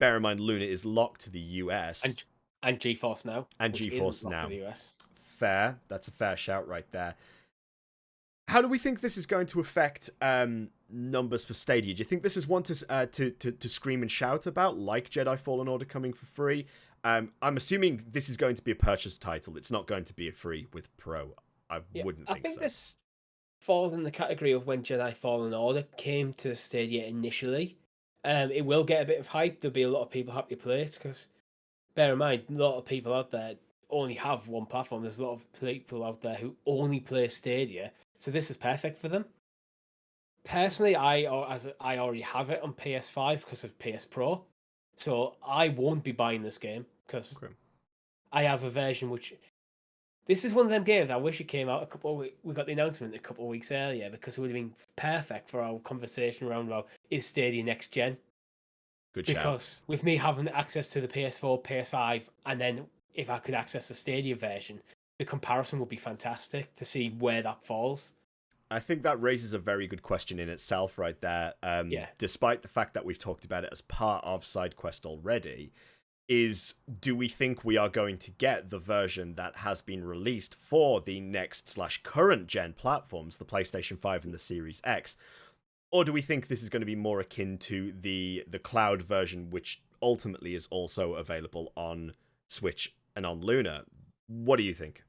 Speaker 2: bear in mind Luna is locked to the US.
Speaker 3: And GeForce Now.
Speaker 2: And GeForce Now.
Speaker 3: To the US.
Speaker 2: Fair. That's a fair shout right there. How do we think this is going to affect numbers for Stadia? Do you think this is one to scream and shout about, like Jedi Fallen Order coming for free? I'm assuming this is going to be a purchase title. It's not going to be a free with Pro. I think so.
Speaker 3: This falls in the category of when Jedi Fallen Order came to Stadia initially. It will get a bit of hype. There'll be a lot of people happy to play it, because bear in mind, a lot of people out there only have one platform. There's a lot of people out there who only play Stadia, so this is perfect for them. Personally, I already have it on PS5 because of PS Pro, so I won't be buying this game because I have a version which... This is one of them games I wish it came out we got the announcement a couple of weeks earlier, because it would have been perfect for our conversation around about, is Stadia next gen?
Speaker 2: Good shout.
Speaker 3: Because with me having access to the PS4, PS5, and then if I could access the Stadia version, the comparison would be fantastic to see where that falls.
Speaker 2: I think that raises a very good question in itself right there. Despite the fact that we've talked about it as part of SideQuest already, do we think we are going to get the version that has been released for the next/current gen platforms, the PlayStation 5 and the Series X? Or do we think this is going to be more akin to the cloud version, which ultimately is also available on Switch and on Luna? What do you think?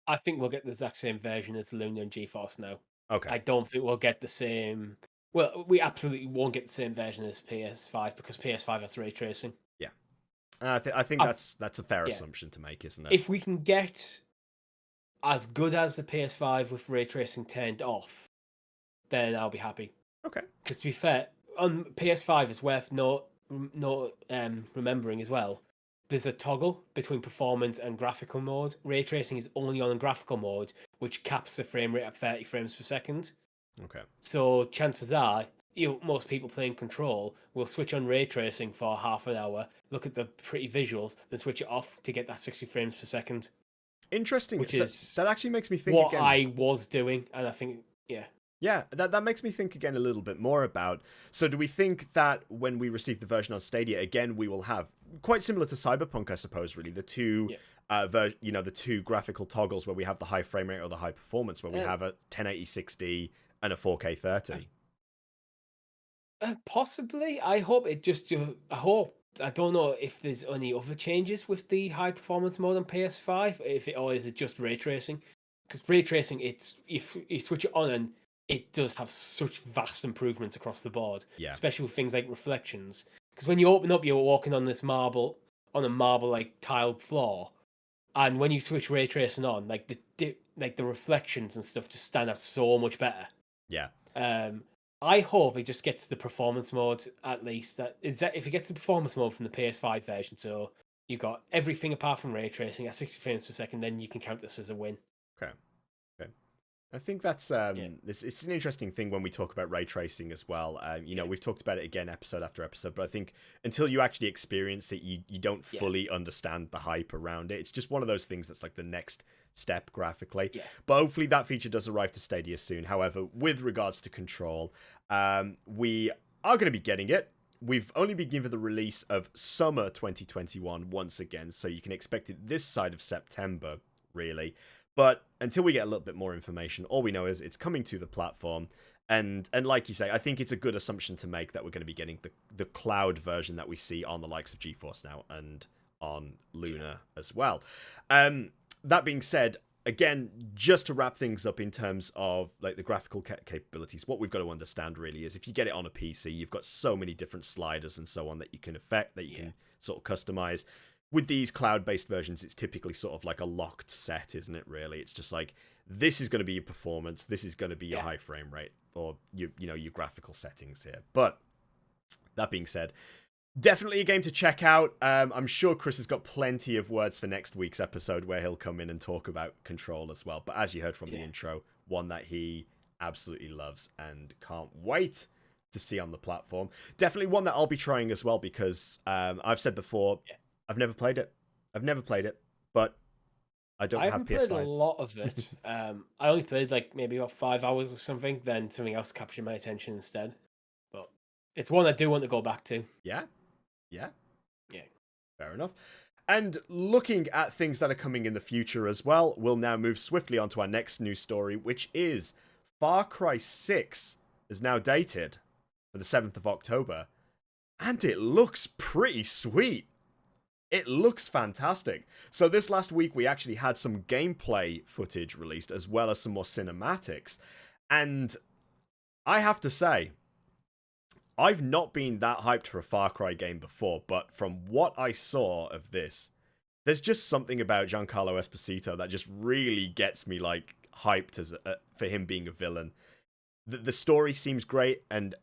Speaker 3: I think we'll get the exact same version as Luna and GeForce Now.
Speaker 2: Okay.
Speaker 3: I don't think we'll get the same... Well, we absolutely won't get the same version as PS5, because PS5 has ray tracing.
Speaker 2: Yeah. I think that's a fair assumption to make, isn't it?
Speaker 3: If we can get as good as the PS5 with ray tracing turned off, then I'll be happy.
Speaker 2: Okay.
Speaker 3: Because to be fair, on PS5, it's worth remembering as well, there's a toggle between performance and graphical mode. Ray tracing is only on graphical mode, which caps the frame rate at 30 frames per second.
Speaker 2: Okay.
Speaker 3: So chances are, most people playing Control will switch on ray tracing for half an hour, look at the pretty visuals, then switch it off to get that 60 frames per second.
Speaker 2: Interesting.
Speaker 3: Which is
Speaker 2: that actually makes me think
Speaker 3: what
Speaker 2: again.
Speaker 3: I was doing, and I think,
Speaker 2: Yeah, that makes me think again a little bit more about... So do we think that when we receive the version on Stadia, again, we will have, quite similar to Cyberpunk, I suppose, really, the two the two graphical toggles where we have the high frame rate or the high performance, where we have a 1080 60 and a 4K 30?
Speaker 3: Possibly. I hope it just... I don't know if there's any other changes with the high performance mode on PS5, or is it just ray tracing? Because ray tracing, if you switch it on, and it does have such vast improvements across the board, especially with things like reflections. Because when you open up, you're walking on a marble like tiled floor, and when you switch ray tracing on, like the reflections and stuff just stand out so much better.
Speaker 2: Yeah.
Speaker 3: I hope it just gets the performance mode at least. If it gets the performance mode from the PS5 version, so You got everything apart from ray tracing at 60 frames per second. Then you can count this as a win.
Speaker 2: Okay. Okay. I think that's
Speaker 3: Yeah.
Speaker 2: it's an interesting thing when we talk about ray tracing as well. We've talked about it again episode after episode, but I think until you actually experience it, you don't fully understand the hype around it. It's just one of those things that's like the next step graphically.
Speaker 3: Yeah.
Speaker 2: But hopefully that feature does arrive to Stadia soon. However, with regards to control, we are going to be getting it. We've only been given the release of summer 2021 once again, so you can expect it this side of September, really. But until we get a little bit more information, all we know is it's coming to the platform. And like you say, I think it's a good assumption to make that we're going to be getting the cloud version that we see on the likes of GeForce now and on Luna as well. That being said, again, just to wrap things up in terms of like the graphical capabilities, what we've got to understand really is if you get it on a PC, you've got so many different sliders and so on that you can affect, that you can sort of customize. With these cloud-based versions, it's typically sort of like a locked set, isn't it, really? It's just like, this is going to be your performance, this is going to be your high frame rate, or your graphical settings here. But that being said, definitely a game to check out. I'm sure Chris has got plenty of words for next week's episode where he'll come in and talk about Control as well. But as you heard from the intro, one that he absolutely loves and can't wait to see on the platform. Definitely one that I'll be trying as well because I've said before, I've never played it. But I don't have PS5.
Speaker 3: I haven't played a lot of it. I only played like maybe about 5 hours or something. Then something else captured my attention instead. But it's one I do want to go back to.
Speaker 2: Yeah.
Speaker 3: Yeah.
Speaker 2: Fair enough. And looking at things that are coming in the future as well, we'll now move swiftly on to our next news story, which is Far Cry 6 is now dated for the 7th of October. And it looks pretty sweet. It looks fantastic. So this last week, we actually had some gameplay footage released, as well as some more cinematics. And I have to say, I've not been that hyped for a Far Cry game before, but from what I saw of this, there's just something about Giancarlo Esposito that just really gets me like hyped for him being a villain. The story seems great, and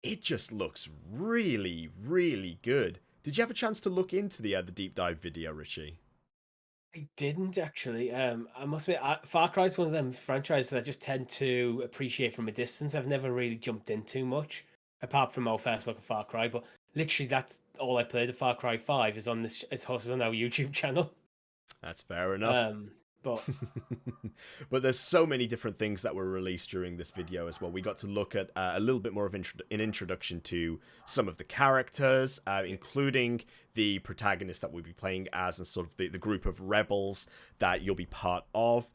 Speaker 2: it just looks really, really good. Did you have a chance to look into the deep dive video, Richie?
Speaker 3: I didn't actually. I must admit, Far Cry is one of them franchises I just tend to appreciate from a distance. I've never really jumped in too much, apart from our first look at Far Cry. But literally, that's all I played. The Far Cry 5 is on this. It's hosted on our YouTube channel.
Speaker 2: That's fair enough.
Speaker 3: But
Speaker 2: there's so many different things that were released during this video as well. We got to look at a little bit more of an introduction to some of the characters, including the protagonist that we'll be playing as, and sort of the group of rebels that you'll be part of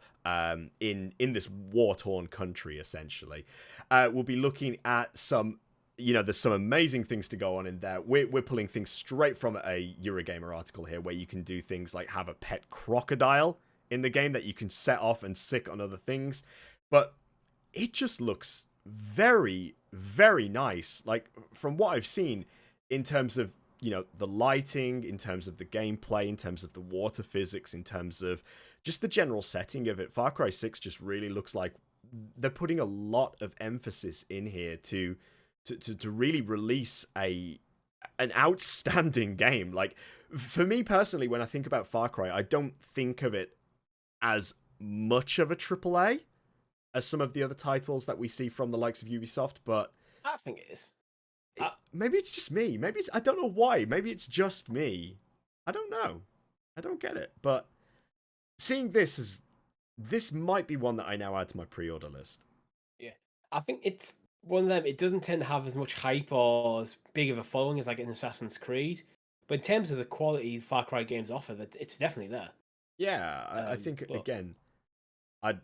Speaker 2: in this war-torn country, essentially. We'll be looking at some... there's some amazing things to go on in there. We're pulling things straight from a Eurogamer article here, where you can do things like have a pet crocodile in the game that you can set off and sick on other things. But it just looks very, very nice. Like, from what I've seen, in terms of, the lighting, in terms of the gameplay, in terms of the water physics, in terms of just the general setting of it, Far Cry 6 just really looks like they're putting a lot of emphasis in here to really release an outstanding game. Like, for me personally, when I think about Far Cry, I don't think of it as much of a AAA as some of the other titles that we see from the likes of Ubisoft, but
Speaker 3: I think it is.
Speaker 2: Maybe it's just me. I don't know why. Maybe it's just me. I don't know. I don't get it. But seeing this might be one that I now add to my pre-order list.
Speaker 3: Yeah, I think it's one of them. It doesn't tend to have as much hype or as big of a following as like an Assassin's Creed, but in terms of the quality Far Cry games offer, that it's definitely there.
Speaker 2: Yeah, I think again, I'd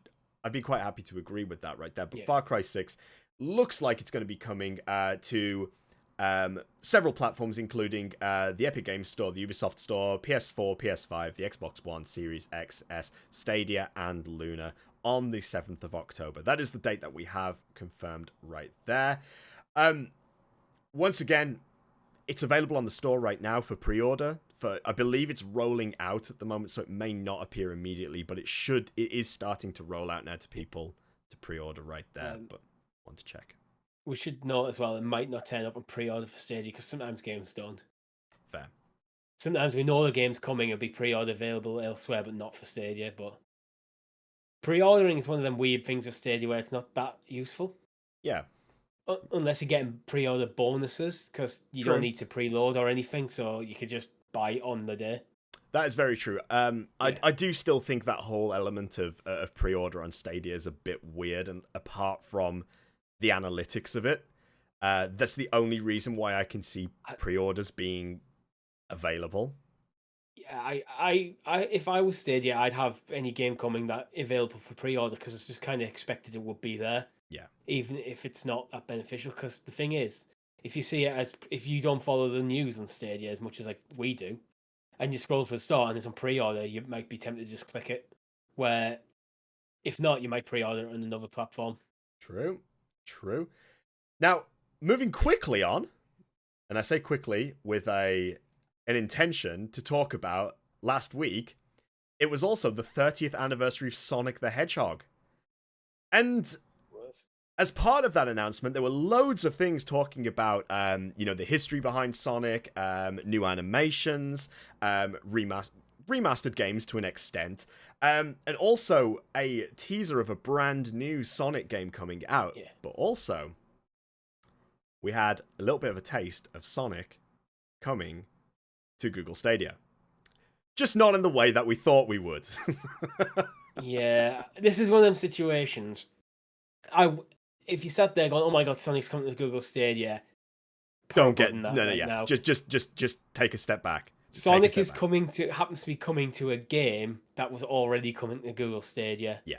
Speaker 2: be quite happy to agree with that right there. But
Speaker 3: Yeah.
Speaker 2: Far Cry 6 looks like it's going to be coming to several platforms, including the Epic Games Store, the Ubisoft Store, PS4, PS5, the Xbox One, Series X, S, Stadia, and Luna on the 7th of October. That is the date that we have confirmed right there. Once again, it's available on the store right now for pre-order. I believe it's rolling out at the moment, so it may not appear immediately, but it is starting to roll out now to people to pre-order right there. But want to check.
Speaker 3: We should note as well, it might not turn up on pre-order for Stadia because sometimes games don't.
Speaker 2: Fair.
Speaker 3: sometimes we know the game's coming, it'll be pre-order available elsewhere, but not for Stadia. But pre-ordering is one of them weird things with Stadia where it's not that useful.
Speaker 2: Yeah.
Speaker 3: Unless you're getting pre-order bonuses, because you
Speaker 2: True.
Speaker 3: don't need to preload or anything, so you could just buy it on the day.
Speaker 2: That is very true. I do still think that whole element of pre-order on Stadia is a bit weird, and apart from the analytics of it, that's the only reason why I can see pre-orders being available.
Speaker 3: Yeah, I if I was Stadia, I'd have any game coming that available for pre-order because it's just kind of expected it would be there.
Speaker 2: Yeah.
Speaker 3: Even if it's not that beneficial, because the thing is, if you see it as if you don't follow the news on Stadia as much as like we do, and you scroll for the store and it's on pre-order, you might be tempted to just click it. Where, if not, you might pre-order it on another platform.
Speaker 2: True. Now, moving quickly on, and I say quickly with an intention to talk about last week, it was also the 30th anniversary of Sonic the Hedgehog. And as part of that announcement, there were loads of things talking about, the history behind Sonic, new animations, remastered games to an extent, and also a teaser of a brand new Sonic game coming out.
Speaker 3: Yeah.
Speaker 2: But also, we had a little bit of a taste of Sonic coming to Google Stadia. Just not in the way that we thought we would.
Speaker 3: Yeah, this is one of them situations. If you sat there going, "Oh my god, Sonic's coming to Google Stadia,"
Speaker 2: Don't get
Speaker 3: that
Speaker 2: no,
Speaker 3: right
Speaker 2: yeah.
Speaker 3: now.
Speaker 2: Just take a step back.
Speaker 3: Sonic is happens to be coming to a game that was already coming to Google Stadia.
Speaker 2: Yeah.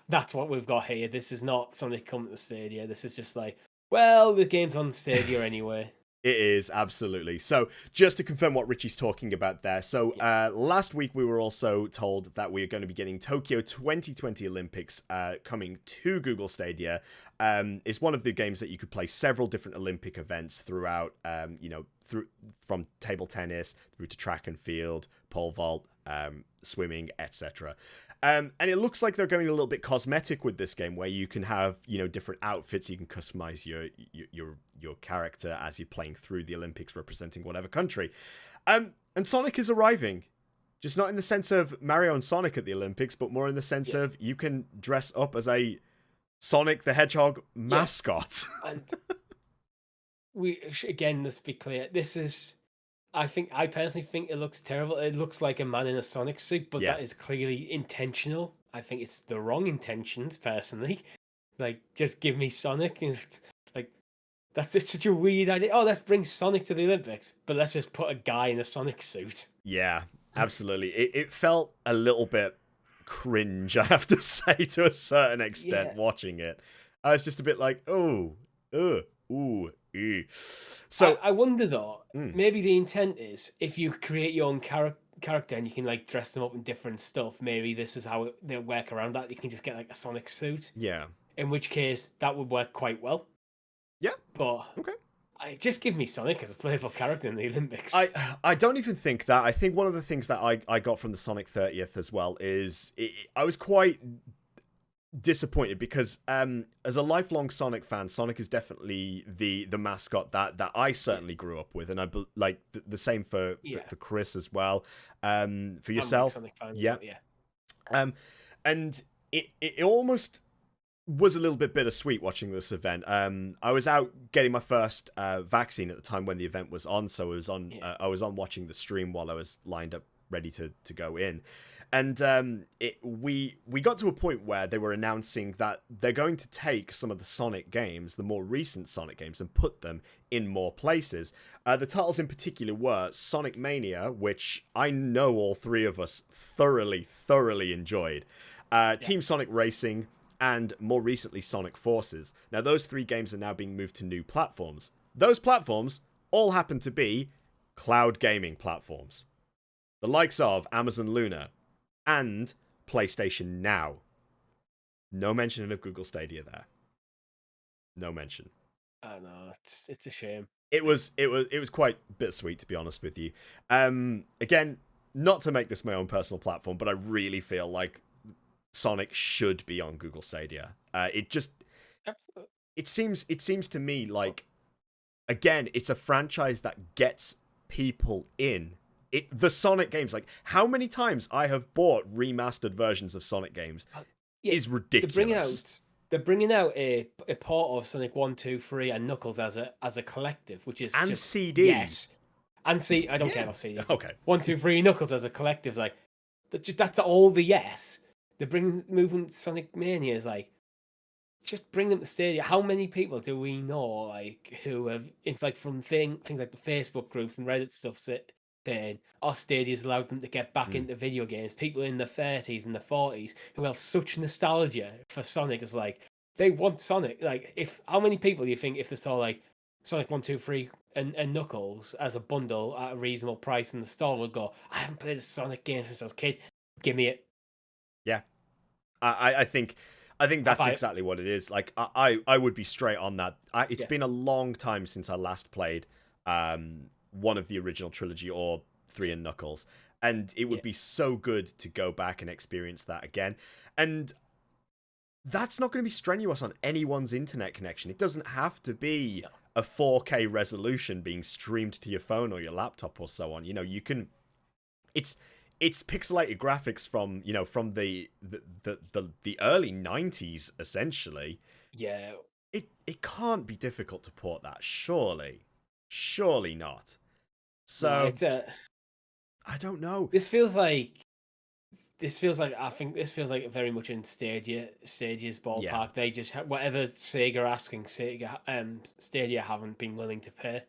Speaker 3: That's what we've got here. This is not Sonic coming to Stadia. This is just like, well, the game's on Stadia anyway.
Speaker 2: It is, absolutely. So, just to confirm what Richie's talking about there. So, last week we were also told that we are going to be getting Tokyo 2020 Olympics coming to Google Stadia. It's one of the games that you could play several different Olympic events throughout, from table tennis through to track and field, pole vault, swimming, etc. And it looks like they're going a little bit cosmetic with this game, where you can have, different outfits. You can customize your character as you're playing through the Olympics, representing whatever country. And Sonic is arriving, just not in the sense of Mario and Sonic at the Olympics, but more in the sense of you can dress up as a Sonic the Hedgehog mascot.
Speaker 3: And let's be clear. This is. I personally think it looks terrible. It looks like a man in a Sonic suit, but that is clearly intentional. I think it's the wrong intentions, personally. Like, just give me Sonic, and like, it's such a weird idea. Oh, let's bring Sonic to the Olympics, but let's just put a guy in a Sonic suit.
Speaker 2: Yeah, absolutely. It felt a little bit cringe, I have to say, to a certain extent, watching it. I was just a bit like, oh, ooh. So
Speaker 3: I wonder though, maybe the intent is if you create your own character and you can like dress them up in different stuff, maybe this is how they'll work around that. You can just get like a Sonic suit.
Speaker 2: Yeah.
Speaker 3: In which case that would work quite well.
Speaker 2: Yeah.
Speaker 3: But
Speaker 2: okay.
Speaker 3: Just give me Sonic as a playable character in the Olympics.
Speaker 2: I don't even think that. I think one of the things that I got from the Sonic 30th as well is I was quite disappointed because as a lifelong Sonic fan, Sonic is definitely the mascot that I certainly grew up with, and I like the same for Chris as well. For yourself,
Speaker 3: I'm a Sonic fan,
Speaker 2: yeah. And it almost was a little bit bittersweet watching this event. I was out getting my first vaccine at the time when the event was on, so I was on watching the stream while I was lined up ready to go in. And we got to a point where they were announcing that they're going to take some of the Sonic games, the more recent Sonic games, and put them in more places. The titles in particular were Sonic Mania, which I know all three of us thoroughly enjoyed, Team Sonic Racing, and more recently Sonic Forces. Now, those three games are now being moved to new platforms. Those platforms all happen to be cloud gaming platforms. The likes of Amazon Luna and PlayStation Now. No mention of Google Stadia there. No mention.
Speaker 3: I know, it's a shame.
Speaker 2: It was quite bittersweet, to be honest with you. Again, not to make this my own personal platform, but I really feel like Sonic should be on Google Stadia. It seems to me like, again, it's a franchise that gets people in. The Sonic games, like how many times I have bought remastered versions of Sonic games is ridiculous.
Speaker 3: They're bringing out a port of Sonic 1, 2, 3, and Knuckles as a collective, which is
Speaker 2: And
Speaker 3: just
Speaker 2: CD.
Speaker 3: Yes, and see, I don't care about CD.
Speaker 2: Okay.
Speaker 3: 1, 2, 3, Knuckles as a collective, like that's all the yes. They're moving Sonic Mania is like, just bring them to Stadia. How many people do we know, like, who have, it's like from things like the Facebook groups and Reddit stuff, saying, "Our Stadia's allowed them to get back into video games." People in their 30s and their 40s who have such nostalgia for Sonic, is like, they want Sonic. Like, how many people do you think, if they saw like Sonic 1, 2, 3 and Knuckles as a bundle at a reasonable price in the store, would go, "I haven't played a Sonic game since I was a kid. Give me it."
Speaker 2: Yeah, I think that's exactly what it is. Like, I would be straight on that. It's been a long time since I last played one of the original trilogy or 3 and Knuckles, and it would be so good to go back and experience that again. And that's not going to be strenuous on anyone's internet connection. It doesn't have to be a 4K resolution being streamed to your phone or your laptop or so on. You know, you can. It's pixelated graphics from the early 90s, essentially.
Speaker 3: Yeah.
Speaker 2: It can't be difficult to port that, surely not. So I don't know.
Speaker 3: This feels like I think this feels like very much in Stadia's ballpark.
Speaker 2: Yeah.
Speaker 3: They just whatever Sega are asking, Stadia haven't been willing to pay,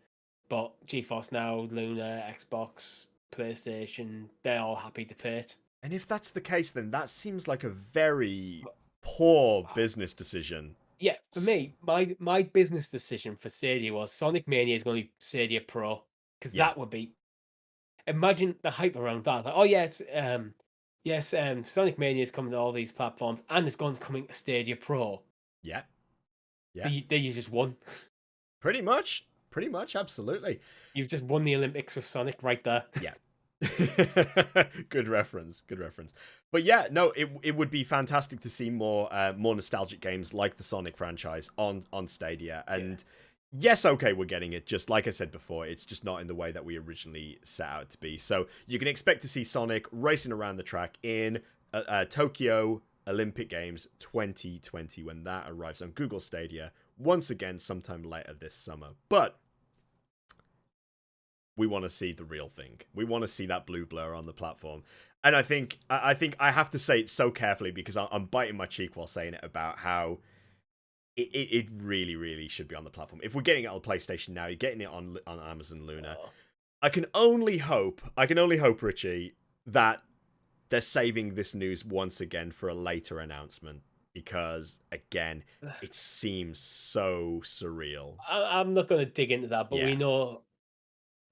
Speaker 3: but GeForce Now, Luna, Xbox, PlayStation, they're all happy to pay it.
Speaker 2: And if that's the case, then that seems like a very poor business decision.
Speaker 3: Yeah, for me, my business decision for Stadia was Sonic Mania is going to be Stadia Pro, because that would be. Imagine the hype around that. Like, oh yes, Sonic Mania is coming to all these platforms, and it's going to come to Stadia Pro.
Speaker 2: Yeah.
Speaker 3: They you just won.
Speaker 2: Pretty much, absolutely.
Speaker 3: You've just won the Olympics with Sonic right there.
Speaker 2: Yeah. Good reference. But yeah, no, it would be fantastic to see more nostalgic games like the Sonic franchise on Stadia. And yes, okay, we're getting it. Just like I said before, it's just not in the way that we originally set out to be. So you can expect to see Sonic racing around the track in Tokyo Olympic Games 2020 when that arrives on Google Stadia once again sometime later this summer. But we want to see the real thing. We want to see that blue blur on the platform. And I think I have to say it so carefully, because I'm biting my cheek while saying it, about how it really, really should be on the platform. If we're getting it on PlayStation Now, you're getting it on Amazon Luna. Oh. I can only hope, Richie, that they're saving this news once again for a later announcement, because again, it seems so surreal.
Speaker 3: I'm not going to dig into that, but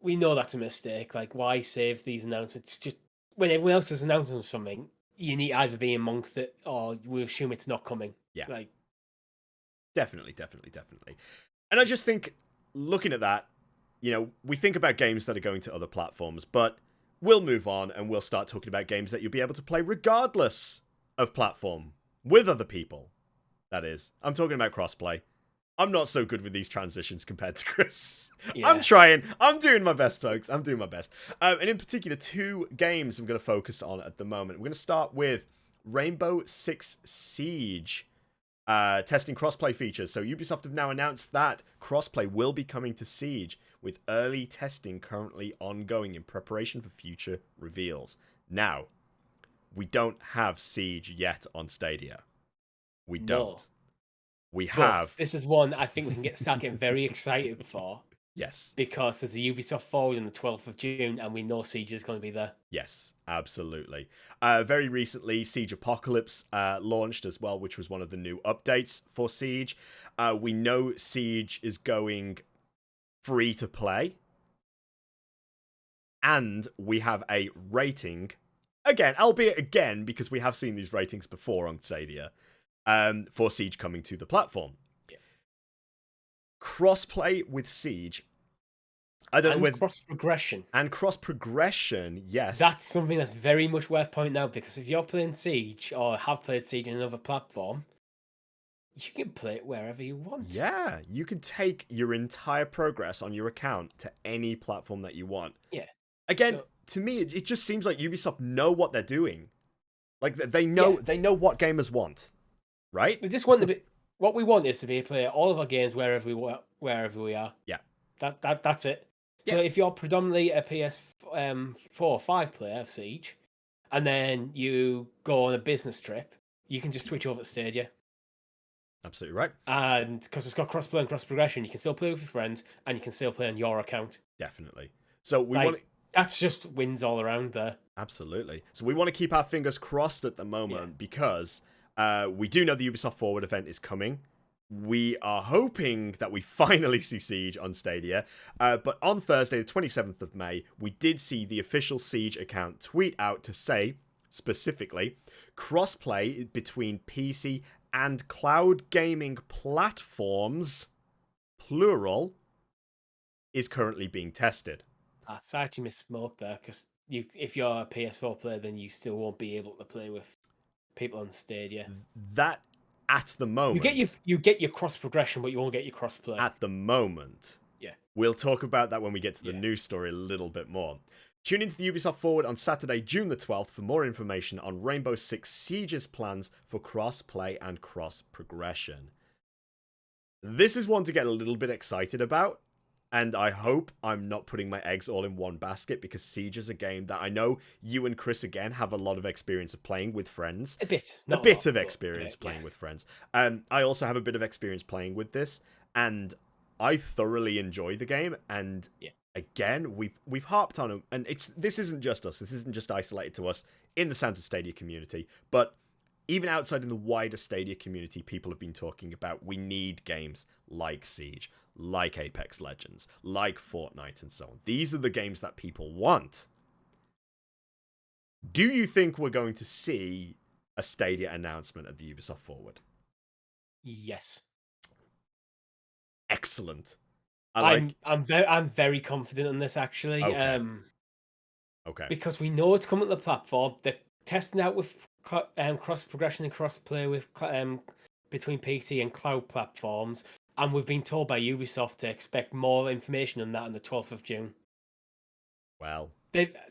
Speaker 3: we know that's a mistake. Like, why save these announcements? Just when everyone else is announcing something, you need either be amongst it, or we assume it's not coming.
Speaker 2: Yeah,
Speaker 3: like
Speaker 2: definitely. And I just think, looking at that, we think about games that are going to other platforms, but we'll move on and we'll start talking about games that you'll be able to play regardless of platform with other people. That is, I'm talking about crossplay. I'm not so good with these transitions compared to Chris. Yeah. I'm trying. I'm doing my best, folks. I'm doing my best. And in particular, 2 games I'm going to focus on at the moment. We're going to start with Rainbow Six Siege testing crossplay features. So Ubisoft have now announced that crossplay will be coming to Siege, with early testing currently ongoing in preparation for future reveals. Now, we don't have Siege yet on Stadia. We don't. We have.
Speaker 3: But this is one I think we can start getting very excited for.
Speaker 2: Yes.
Speaker 3: Because there's a Ubisoft Forward on the 12th of June, and we know Siege is going to be there.
Speaker 2: Yes, absolutely. Very recently, Siege Apocalypse launched as well, which was one of the new updates for Siege. We know Siege is going free to play. And we have a rating, again, albeit again, because we have seen these ratings before on Stadia, for Siege coming to the platform.
Speaker 3: Yeah.
Speaker 2: Crossplay with Siege. I don't know whether
Speaker 3: cross-progression.
Speaker 2: And cross-progression, yes.
Speaker 3: That's something that's very much worth pointing out, because if you're playing Siege or have played Siege on another platform, you can play it wherever you want.
Speaker 2: Yeah, you can take your entire progress on your account to any platform that you want.
Speaker 3: Yeah.
Speaker 2: Again,
Speaker 3: So,
Speaker 2: to me, it just seems like Ubisoft know what they're doing. Like they
Speaker 3: Yeah.
Speaker 2: know what gamers want, right?
Speaker 3: we just want to be. What we want is to be able to play all of our games wherever we are.
Speaker 2: Yeah.
Speaker 3: That's it. So
Speaker 2: Yeah.
Speaker 3: if you're predominantly a PS4 or 5 player of Siege, and then you go on a business trip, you can just switch over to Stadia.
Speaker 2: Absolutely right.
Speaker 3: And because it's got crossplay and cross progression, you can still play with your friends, and you can still play on your account.
Speaker 2: Definitely. So we
Speaker 3: Like,
Speaker 2: want to...
Speaker 3: That's just wins all around there.
Speaker 2: Absolutely. So we want to keep our fingers crossed at the moment because we do know the Ubisoft Forward event is coming. We are hoping that we finally see Siege on Stadia. But on Thursday, the 27th of May, we did see the official Siege account tweet out to say, specifically, crossplay between PC and cloud gaming platforms, plural, is currently being tested.
Speaker 3: So I actually misspoke there because if you're a PS4 player, then you still won't be able to play with people on Stadia.
Speaker 2: That, at the moment...
Speaker 3: You get your cross progression, but you won't get your cross play.
Speaker 2: At the moment.
Speaker 3: Yeah.
Speaker 2: We'll talk about that when we get to the news story a little bit more. Tune into the Ubisoft Forward on Saturday, June the 12th for more information on Rainbow Six Siege's plans for cross-play and cross-progression. This is one to get a little bit excited about, and I hope I'm not putting my eggs all in one basket because Siege is a game that I know you and Chris, again, have a lot of experience of playing with friends.
Speaker 3: A bit.
Speaker 2: A bit of experience playing with friends. I also have a bit of experience playing with this, and I thoroughly enjoy the game, and again, we've harped on them, and this isn't just us. This isn't just isolated to us in the Santa Stadia community, but even outside in the wider Stadia community, people have been talking about we need games like Siege, like Apex Legends, like Fortnite, and so on. These are the games that people want. Do you think we're going to see a Stadia announcement at the Ubisoft Forward?
Speaker 3: Yes.
Speaker 2: Excellent.
Speaker 3: I'm very confident in this actually.
Speaker 2: Okay.
Speaker 3: Because we know it's coming to the platform. They're testing out with cross progression and cross play with between PC and cloud platforms, and we've been told by Ubisoft to expect more information on that on the 12th of June.
Speaker 2: Well,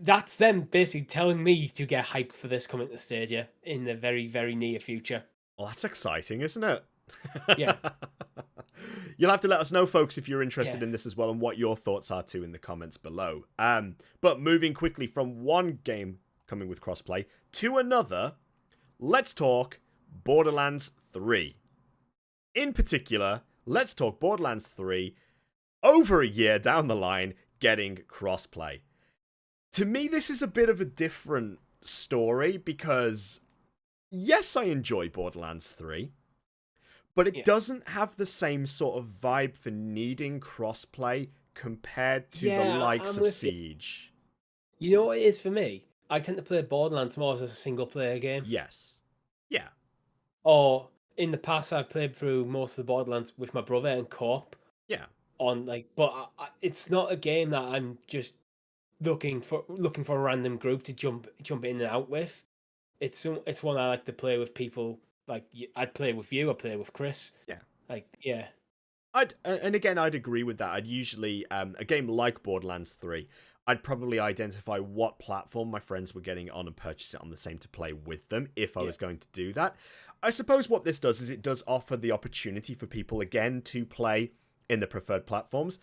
Speaker 3: that's them basically telling me to get hyped for this coming to Stadia in the very, very near future.
Speaker 2: Well, that's exciting, isn't it?
Speaker 3: Yeah.
Speaker 2: You'll have to let us know, folks, if you're interested in this as well, and what your thoughts are too in the comments below. But moving quickly from one game coming with crossplay to another, let's talk Borderlands 3. In particular, let's talk Borderlands 3 over a year down the line getting crossplay. To me, this is a bit of a different story because, yes, I enjoy Borderlands 3, but it doesn't have the same sort of vibe for needing crossplay compared to the likes of Siege.
Speaker 3: You know what it is for me? I tend to play Borderlands more as a single player game.
Speaker 2: Yes. Yeah.
Speaker 3: Or in the past, I played through most of the Borderlands with my brother and co-op.
Speaker 2: Yeah.
Speaker 3: But it's not a game that I'm just looking for a random group to jump in and out with. It's one I like to play with people. Like, I'd play with you, I'd play with Chris.
Speaker 2: Yeah. I'd agree with that. I'd usually, a game like Borderlands 3, I'd probably identify what platform my friends were getting on and purchase it on the same to play with them if I was going to do that. I suppose what this does is it does offer the opportunity for people, again, to play in the preferred platforms.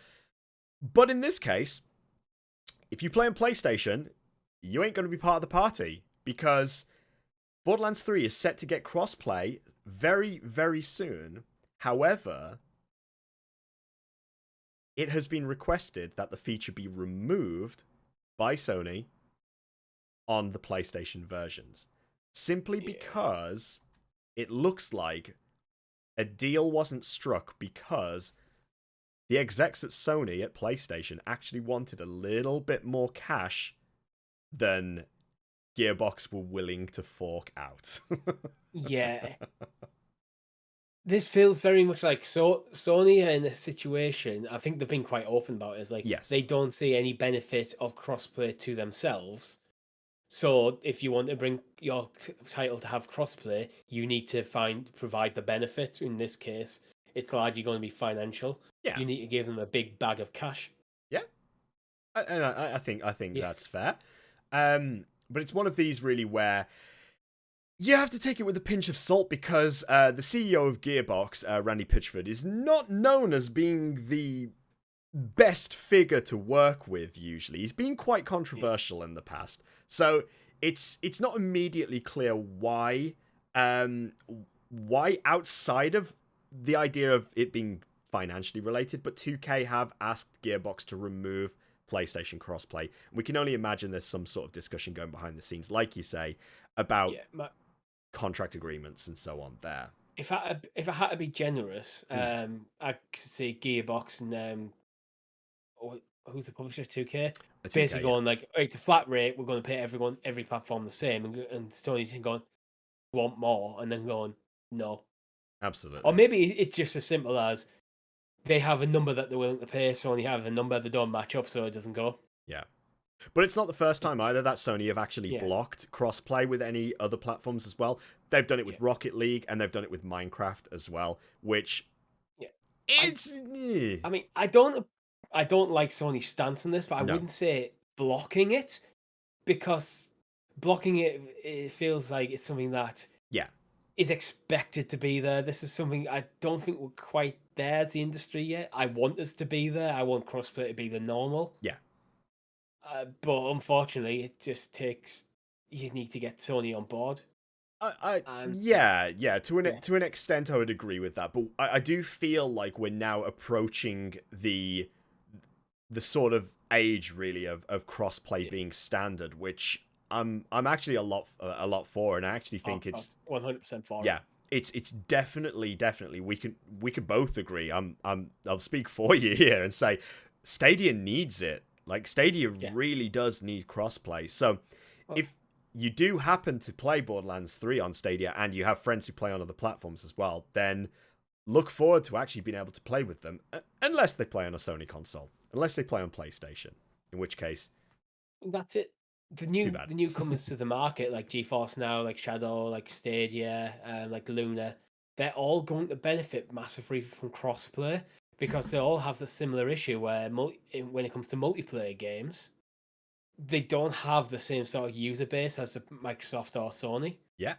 Speaker 2: But in this case, if you play on PlayStation, you ain't going to be part of the party because Borderlands 3 is set to get crossplay very, very soon. However, it has been requested that the feature be removed by Sony on the PlayStation versions. Simply because it looks like a deal wasn't struck because the execs at Sony at PlayStation actually wanted a little bit more cash than Gearbox were willing to fork out.
Speaker 3: Yeah. This feels very much like Sony in this situation. I think they've been quite open about it. It's like they don't see any benefit of crossplay to themselves, So if you want to bring your title to have crossplay, you need to provide the benefit. In this case, it's largely going to be financial.
Speaker 2: Yeah,
Speaker 3: You need to give them a big bag of cash.
Speaker 2: yeah, I think
Speaker 3: Yeah,
Speaker 2: that's fair. But it's one of these really where you have to take it with a pinch of salt because the CEO of Gearbox, Randy Pitchford, is not known as being the best figure to work with. Usually, he's been quite controversial in the past, so it's not immediately clear why outside of the idea of it being financially related, but 2K have asked Gearbox to remove PlayStation crossplay. We can only imagine there's some sort of discussion going behind the scenes, like you say, about contract agreements and so on there.
Speaker 3: If I had to be generous, I'd say Gearbox and who's the publisher? 2K.
Speaker 2: 2K,
Speaker 3: Basically going like, it's a flat rate. We're going to pay every platform the same, and Sony's going, want more, and then going, no.
Speaker 2: Absolutely.
Speaker 3: Or maybe it's just as simple as they have a number that they're willing to pay, Sony have a number that don't match up, so it doesn't go.
Speaker 2: Yeah. But it's not the first time either that Sony have actually blocked crossplay with any other platforms as well. They've done it with Rocket League, and they've done it with Minecraft as well, which it's...
Speaker 3: I mean, I don't like Sony's stance on this, but I wouldn't say blocking it, because blocking it feels like it's something that is expected to be there. This is something I don't think we're quite there as the industry yet. I want us to be there. I want crossplay to be the normal.
Speaker 2: Yeah.
Speaker 3: But unfortunately, it just takes... You need to get Sony on board.
Speaker 2: To an extent, I would agree with that. But I do feel like we're now approaching the sort of age, really, of crossplay being standard, which I'm actually a lot for, and I actually think it's
Speaker 3: 100% for.
Speaker 2: Yeah, it's definitely we can both agree. I'll speak for you here and say Stadia needs it. Like, Stadia really does need crossplay. So if you do happen to play Borderlands 3 on Stadia and you have friends who play on other platforms as well, then look forward to actually being able to play with them, unless they play on a Sony console, unless they play on PlayStation, in which case
Speaker 3: that's it. The newcomers to the market, like GeForce Now, like Shadow, like Stadia, like Luna, they're all going to benefit massively from crossplay, because they all have the similar issue where when it comes to multiplayer games, they don't have the same sort of user base as the Microsoft or Sony.
Speaker 2: Yeah.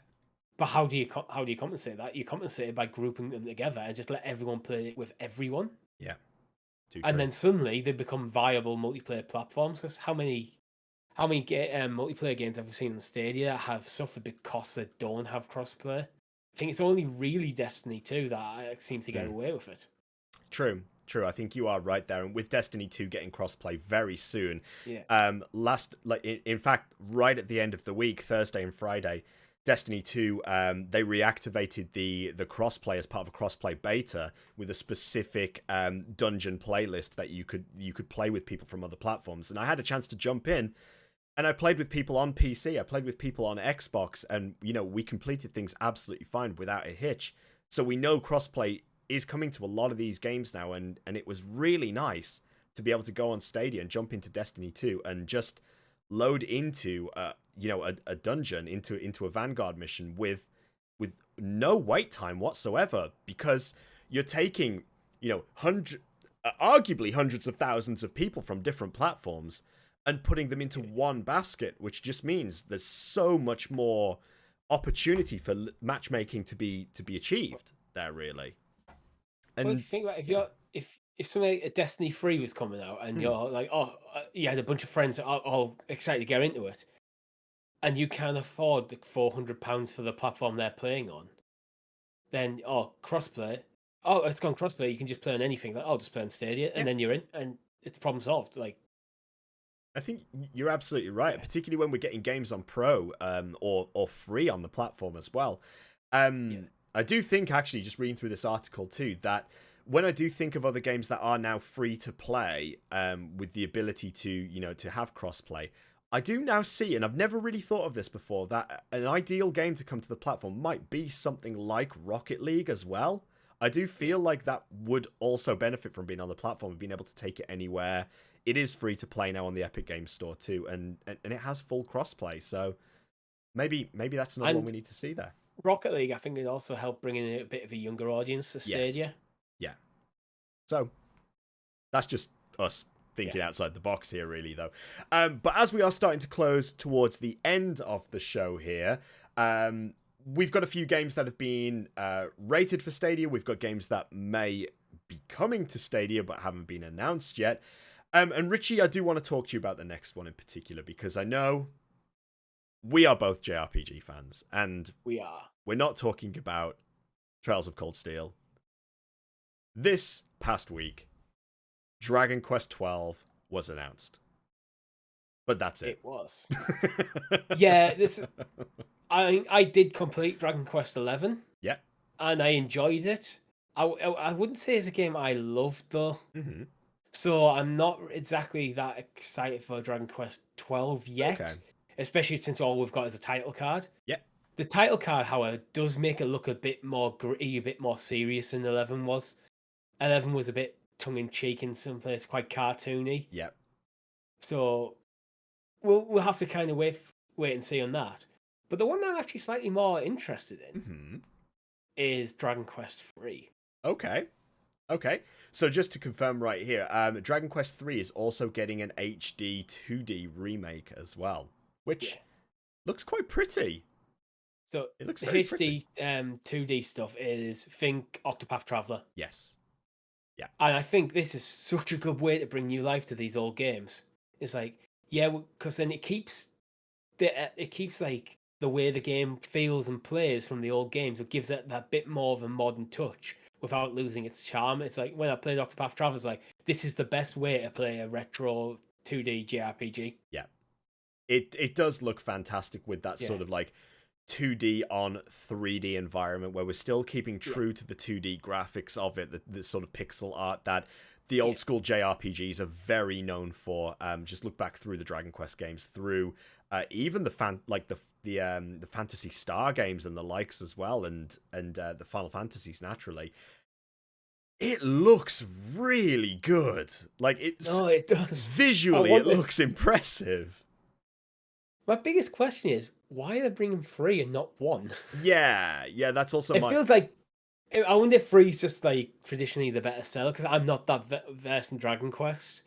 Speaker 3: But how do you compensate that? You compensate it by grouping them together and just let everyone play it with everyone.
Speaker 2: Yeah.
Speaker 3: And then suddenly they become viable multiplayer platforms. Because how many multiplayer games have we seen in Stadia that have suffered because they don't have crossplay? I think it's only really Destiny 2 that seems to get away with it.
Speaker 2: True. I think you are right there. And with Destiny 2 getting crossplay very soon, in fact, right at the end of the week, Thursday and Friday, Destiny 2, they reactivated the crossplay as part of a crossplay beta with a specific dungeon playlist that you could play with people from other platforms. And I had a chance to jump in, and I played with people on PC, I played with people on Xbox, and we completed things absolutely fine without a hitch. So we know crossplay is coming to a lot of these games now, and it was really nice to be able to go on Stadia and jump into Destiny 2 and just load into a dungeon, into a Vanguard mission with no wait time whatsoever, because you're taking arguably hundreds of thousands of people from different platforms and putting them into one basket, which just means there's so much more opportunity for matchmaking to be achieved there, really. And
Speaker 3: think about if something like Destiny 3 was coming out and you're like, you had a bunch of friends all excited to get into it, and you can't afford the £400 for the platform they're playing on, then crossplay. It's gone crossplay. You can just play on anything. Like, I'll just play on Stadia, and then you're in, and it's problem solved. Like,
Speaker 2: I think you're absolutely right, particularly when we're getting games on Pro or free on the platform as well. I do think, actually, just reading through this article too, that when I do think of other games that are now free to play, with the ability to have crossplay, I do now see, and I've never really thought of this before, that an ideal game to come to the platform might be something like Rocket League as well. I do feel like that would also benefit from being on the platform and being able to take it anywhere. It is free to play now on the Epic Games Store too, and it has full crossplay. So maybe that's another one we need to see there.
Speaker 3: Rocket League, I think, it also helped bring in a bit of a younger audience to Stadia.
Speaker 2: Yeah. So that's just us thinking outside the box here, really, though. But as we are starting to close towards the end of the show here, we've got a few games that have been rated for Stadia. We've got games that may be coming to Stadia but haven't been announced yet. And Richie, I do want to talk to you about the next one in particular, because I know we are both JRPG fans, and we're not talking about Trails of Cold Steel. This past week, Dragon Quest XII was announced. But that's it.
Speaker 3: It was. Yeah, I did complete Dragon Quest XI.
Speaker 2: Yeah.
Speaker 3: And I enjoyed it. I wouldn't say it's a game I loved, though.
Speaker 2: Mm-hmm.
Speaker 3: So I'm not exactly that excited for Dragon Quest XII yet. Okay. Especially since all we've got is a title card.
Speaker 2: Yeah.
Speaker 3: The title card, however, does make it look a bit more gritty, a bit more serious than 11 was. 11 was a bit tongue-in-cheek in some places, quite cartoony.
Speaker 2: Yeah.
Speaker 3: So we'll have to kind of wait and see on that. But the one that I'm actually slightly more interested in is Dragon Quest III.
Speaker 2: Okay. So just to confirm right here, Dragon Quest III is also getting an HD 2D remake as well, which looks quite pretty.
Speaker 3: So
Speaker 2: it looks
Speaker 3: the
Speaker 2: very
Speaker 3: HD
Speaker 2: pretty.
Speaker 3: 2D stuff is think Octopath Traveler.
Speaker 2: Yes. Yeah.
Speaker 3: And I think this is such a good way to bring new life to these old games. It's like, because then it keeps like the way the game feels and plays from the old games. It gives it that bit more of a modern touch without losing its charm. It's like when I played Octopath Traveler, it's like, this is the best way to play a retro 2D JRPG.
Speaker 2: Yeah. It does look fantastic with that sort of like 2D on 3D environment where we're still keeping true to the 2D graphics of it, the sort of pixel art that the old school JRPGs are very known for. Just look back through the Dragon Quest games, through even the Phantasy Star games and the likes as well, and the Final Fantasies naturally. It looks really good. Like it
Speaker 3: does.
Speaker 2: Visually, it looks impressive.
Speaker 3: My biggest question is, why are they bringing 3 and not 1?
Speaker 2: Yeah, that's also
Speaker 3: it feels like, I wonder if 3 is just like traditionally the better seller, because I'm not that versed in Dragon Quest.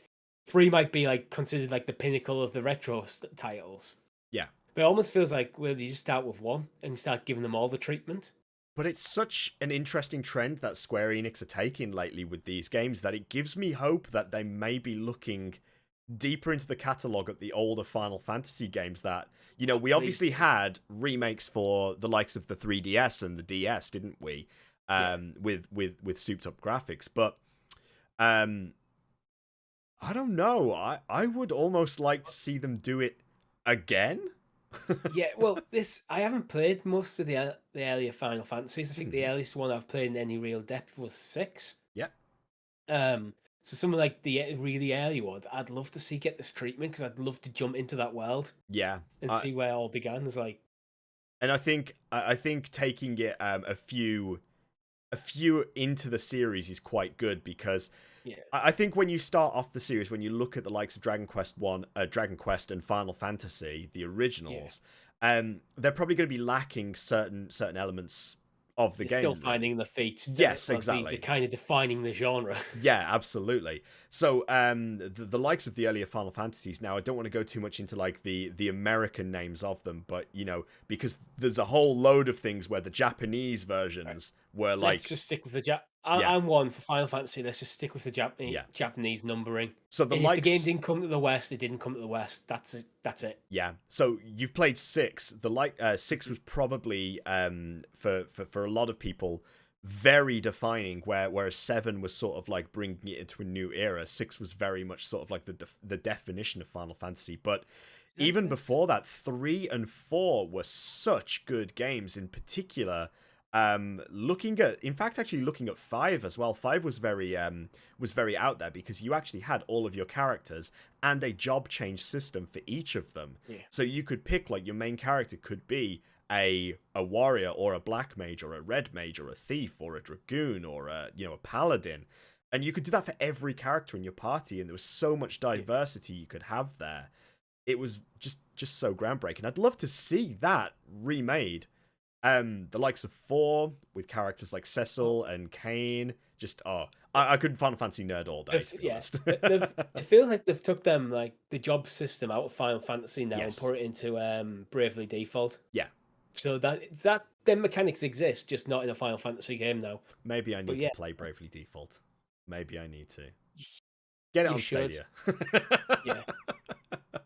Speaker 3: 3 might be like considered like the pinnacle of the retro titles.
Speaker 2: Yeah.
Speaker 3: But it almost feels like, well, you just start with 1 and start giving them all the treatment.
Speaker 2: But it's such an interesting trend that Square Enix are taking lately with these games that it gives me hope that they may be looking deeper into the catalogue at the older Final Fantasy games that, we obviously had remakes for the likes of the 3DS and the DS, didn't we? With souped up graphics. But I don't know. I would almost like to see them do it again.
Speaker 3: Yeah, well, I haven't played most of the earlier Final Fantasies. I think the earliest one I've played in any real depth was 6.
Speaker 2: Yeah.
Speaker 3: So some of like the really early ones, I'd love to see get this treatment because I'd love to jump into that world.
Speaker 2: Yeah.
Speaker 3: And see where it all began. It's like,
Speaker 2: and I think taking it a few into the series is quite good because I think when you start off the series, when you look at the likes of Dragon Quest and Final Fantasy, the originals, they're probably going to be lacking certain elements of the game.
Speaker 3: Still finding the feet.
Speaker 2: Yes, exactly.
Speaker 3: These are kind of defining the genre.
Speaker 2: Yeah, absolutely. So the likes of the earlier Final Fantasies, now I don't want to go too much into like the American names of them, but because there's a whole load of things where the Japanese versions were like,
Speaker 3: let's just stick with the I'm one for Final Fantasy. Let's just stick with the Japanese numbering. So if the game didn't come to the West, it didn't come to the West. That's it.
Speaker 2: Yeah. So you've played 6. 6 was probably for a lot of people very defining. Whereas 7 was sort of like bringing it into a new era. 6 was very much sort of like the definition of Final Fantasy. But even before that, 3 and 4 were such good games. In particular, looking at 5 as well. 5 was very out there because you actually had all of your characters and a job change system for each of them. Yeah. So you could pick, like, your main character could be a warrior or a black mage or a red mage or a thief or a dragoon or a paladin, and you could do that for every character in your party, and there was so much diversity you could have there. It was just so groundbreaking. I'd love to see that remade. The likes of 4 with characters like Cecil and Kain. I could Final Fantasy nerd all day, to be honest.
Speaker 3: It feels like they've took them like the job system out of Final Fantasy now and put it into Bravely Default.
Speaker 2: Yeah.
Speaker 3: So that them mechanics exist, just not in a Final Fantasy game now.
Speaker 2: Maybe I need to play Bravely Default. Maybe I need to get it on Stadia.
Speaker 3: Yeah.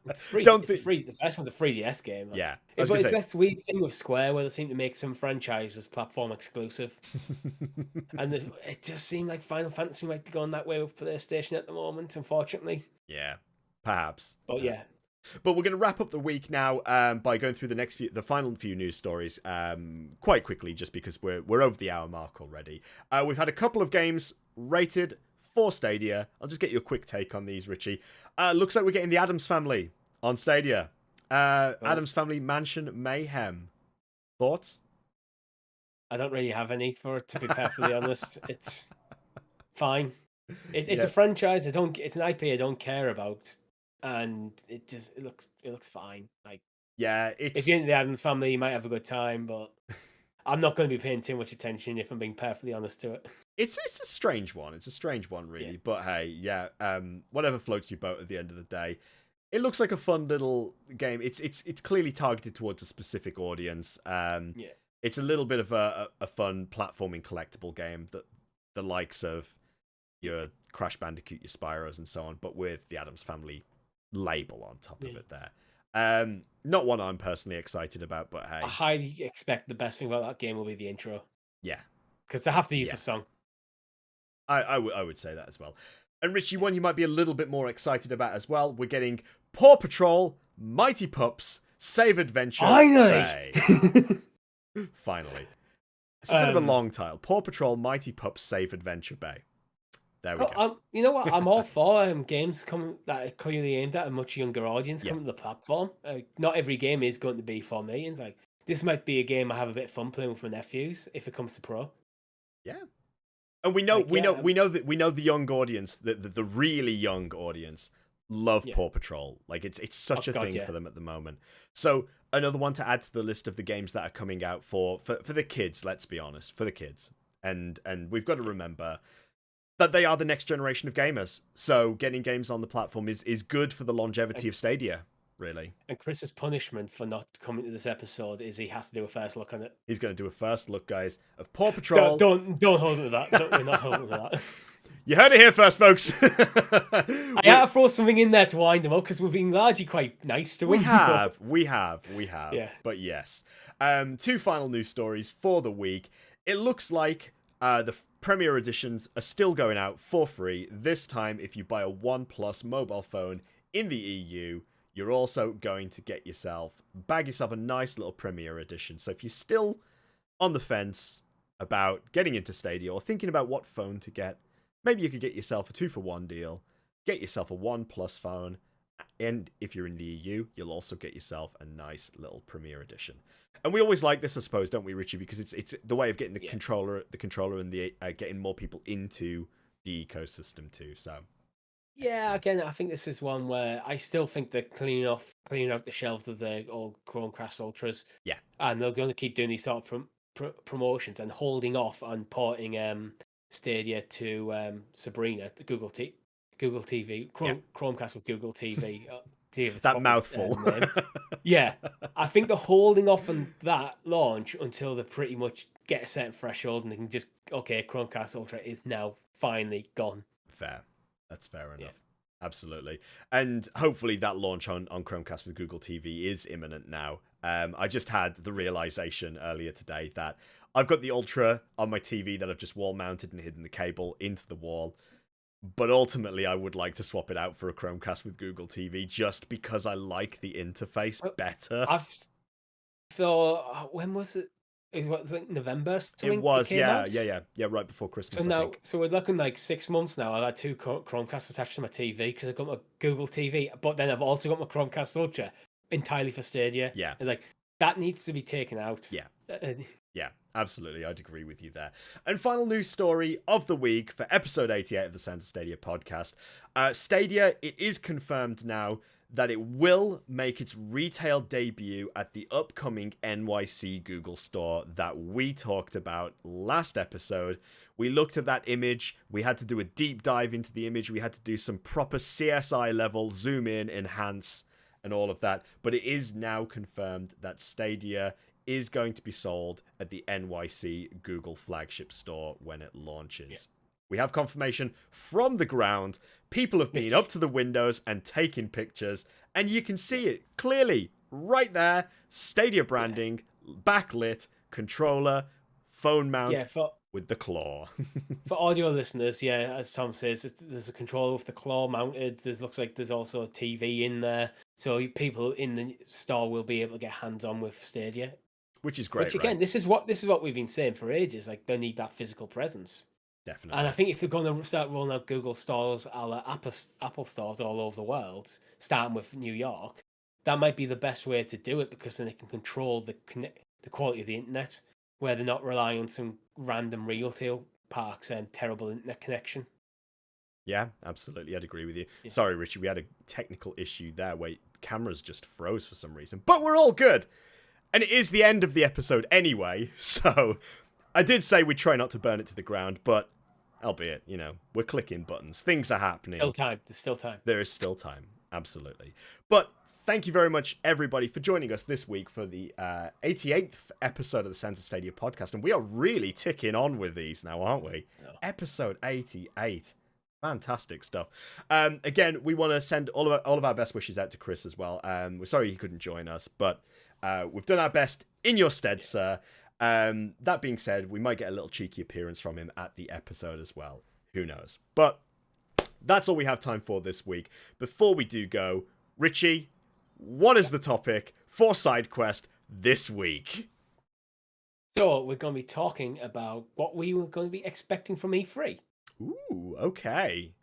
Speaker 3: It's free. Free. The first one's a 3DS game.
Speaker 2: Yeah,
Speaker 3: but it's that weird thing with Square where they seem to make some franchises platform exclusive, and it just seemed like Final Fantasy might be going that way with PlayStation at the moment. Unfortunately.
Speaker 2: Yeah, perhaps.
Speaker 3: But yeah.
Speaker 2: But we're going to wrap up the week now by going through the final few news stories quite quickly, just because we're over the hour mark already. We've had a couple of games rated for Stadia. I'll just get you a quick take on these, Richie. Looks like we're getting the Addams Family on Stadia. Addams Family Mansion Mayhem. Thoughts?
Speaker 3: I don't really have any, to be perfectly honest. It's fine. It's a franchise. It's an IP I don't care about, and it looks fine. Like,
Speaker 2: yeah,
Speaker 3: if you're into the Addams Family, you might have a good time, but I'm not going to be paying too much attention if I'm being perfectly honest to it.
Speaker 2: It's a strange one. It's a strange one, really. Yeah. But hey, yeah, whatever floats your boat at the end of the day. It looks like a fun little game. It's clearly targeted towards a specific audience. It's a little bit of a fun platforming collectible game that the likes of your Crash Bandicoot, your Spyros, and so on, but with the Addams Family label on top of it there. Not one I'm personally excited about, but hey.
Speaker 3: I highly expect the best thing about that game will be the intro.
Speaker 2: Yeah.
Speaker 3: Because they have to use the song.
Speaker 2: I would say that as well. And Richie, one you might be a little bit more excited about as well. We're getting Paw Patrol, Mighty Pups, Save Adventure.
Speaker 3: Finally!
Speaker 2: Finally. It's a bit of a long title. Paw Patrol, Mighty Pups, Save Adventure Bay. There we go.
Speaker 3: You know what? I'm all for games that are clearly aimed at a much younger audience coming to the platform. Not every game is going to be for me. And like, this might be a game I have a bit of fun playing with my nephews if it comes to Pro.
Speaker 2: Yeah. And we know the young audience, the really young audience, love Paw Patrol. Like it's such a thing for them at the moment. So another one to add to the list of the games that are coming out for the kids. Let's be honest, for the kids, and we've got to remember that they are the next generation of gamers. So getting games on the platform is good for the longevity of Stadia. Really.
Speaker 3: And Chris's punishment for not coming to this episode is he has to do a first look on it.
Speaker 2: He's going to do a first look, guys, of Paw Patrol.
Speaker 3: Don't hold him to that. We're not holding to that.
Speaker 2: You heard it here first, folks.
Speaker 3: I had to throw something in there to wind him up because we've been largely quite nice to him.
Speaker 2: We have.
Speaker 3: Yeah.
Speaker 2: But yes. 2 final news stories for the week. It looks like the Premier Editions are still going out for free. This time, if you buy a OnePlus mobile phone in the EU, you're also going to bag yourself a nice little Premier Edition. So if you're still on the fence about getting into Stadia or thinking about what phone to get, maybe you could get yourself a 2-for-1 deal, get yourself a OnePlus phone, and if you're in the EU, you'll also get yourself a nice little Premier Edition. And we always like this, I suppose, don't we, Richie? Because it's the way of getting the controller and the getting more people into the ecosystem too. So.
Speaker 3: Yeah, again, I think this is one where I still think they're cleaning out the shelves of the old Chromecast Ultras.
Speaker 2: Yeah.
Speaker 3: And they're going to keep doing these sort of promotions and holding off on porting Stadia to Sabrina, to Google TV, Chromecast with Google TV.
Speaker 2: That mouthful.
Speaker 3: Yeah. I think they're holding off on that launch until they pretty much get a certain threshold and they can just, Chromecast Ultra is now finally gone.
Speaker 2: Fair. That's fair enough. Yeah. Absolutely. And hopefully that launch on Chromecast with Google TV is imminent now. I just had the realization earlier today that I've got the Ultra on my TV that I've just wall mounted and hidden the cable into the wall. But ultimately, I would like to swap it out for a Chromecast with Google TV just because I like the interface better.
Speaker 3: When was it? It was like November.
Speaker 2: It was, yeah, right before Christmas.
Speaker 3: So we're looking like 6 months now. I've had 2 Chromecasts attached to my TV because I've got my Google TV, but then I've also got my Chromecast Ultra entirely for Stadia.
Speaker 2: Yeah,
Speaker 3: it's like that needs to be taken out.
Speaker 2: Yeah. Yeah, absolutely. I'd agree with you there. And final news story of the week for episode 88 of the Sounds of Stadia podcast. Stadia, it is confirmed now that it will make its retail debut at the upcoming NYC Google Store that we talked about last episode. We looked at that image. We had to do a deep dive into the image. We had to do some proper CSI level zoom in, enhance, and all of that. But it is now confirmed that Stadia is going to be sold at the NYC Google flagship store when it launches. Yeah. We have confirmation from the ground. People have been up to the windows and taking pictures, and you can see it clearly right there. Stadia branding, backlit, controller, phone mount with the claw.
Speaker 3: For audio listeners, yeah, as Tom says, there's a controller with the claw mounted. Looks like there's also a TV in there, so people in the store will be able to get hands-on with Stadia.
Speaker 2: Which is great.
Speaker 3: Which again,
Speaker 2: right?
Speaker 3: this is what we've been saying for ages. Like, they need that physical presence.
Speaker 2: Definitely.
Speaker 3: And I think if they're going to start rolling out Google stores, a la Apple stores all over the world, starting with New York, that might be the best way to do it, because then they can control the quality of the internet, where they're not relying on some random retail parks and terrible internet connection.
Speaker 2: Yeah, absolutely. I'd agree with you. Yeah. Sorry, Richie, we had a technical issue there where cameras just froze for some reason, but we're all good. And it is the end of the episode anyway, so I did say we'd try not to burn it to the ground, but albeit, we're clicking buttons. Things are happening.
Speaker 3: Still time. There's still time.
Speaker 2: There is still time. Absolutely. But thank you very much, everybody, for joining us this week for the 88th episode of the Sounds of Stadia podcast. And we are really ticking on with these now, aren't we? Oh. Episode 88. Fantastic stuff. Again, we want to send all of our best wishes out to Chris as well. We're sorry he couldn't join us, but we've done our best in your stead, sir. That being said, we might get a little cheeky appearance from him at the episode as well. Who knows? But that's all we have time for this week. Before we do go, Richie, what is the topic for SideQuest this week?
Speaker 3: So we're going to be talking about what we were going to be expecting from E3.
Speaker 2: Ooh, okay.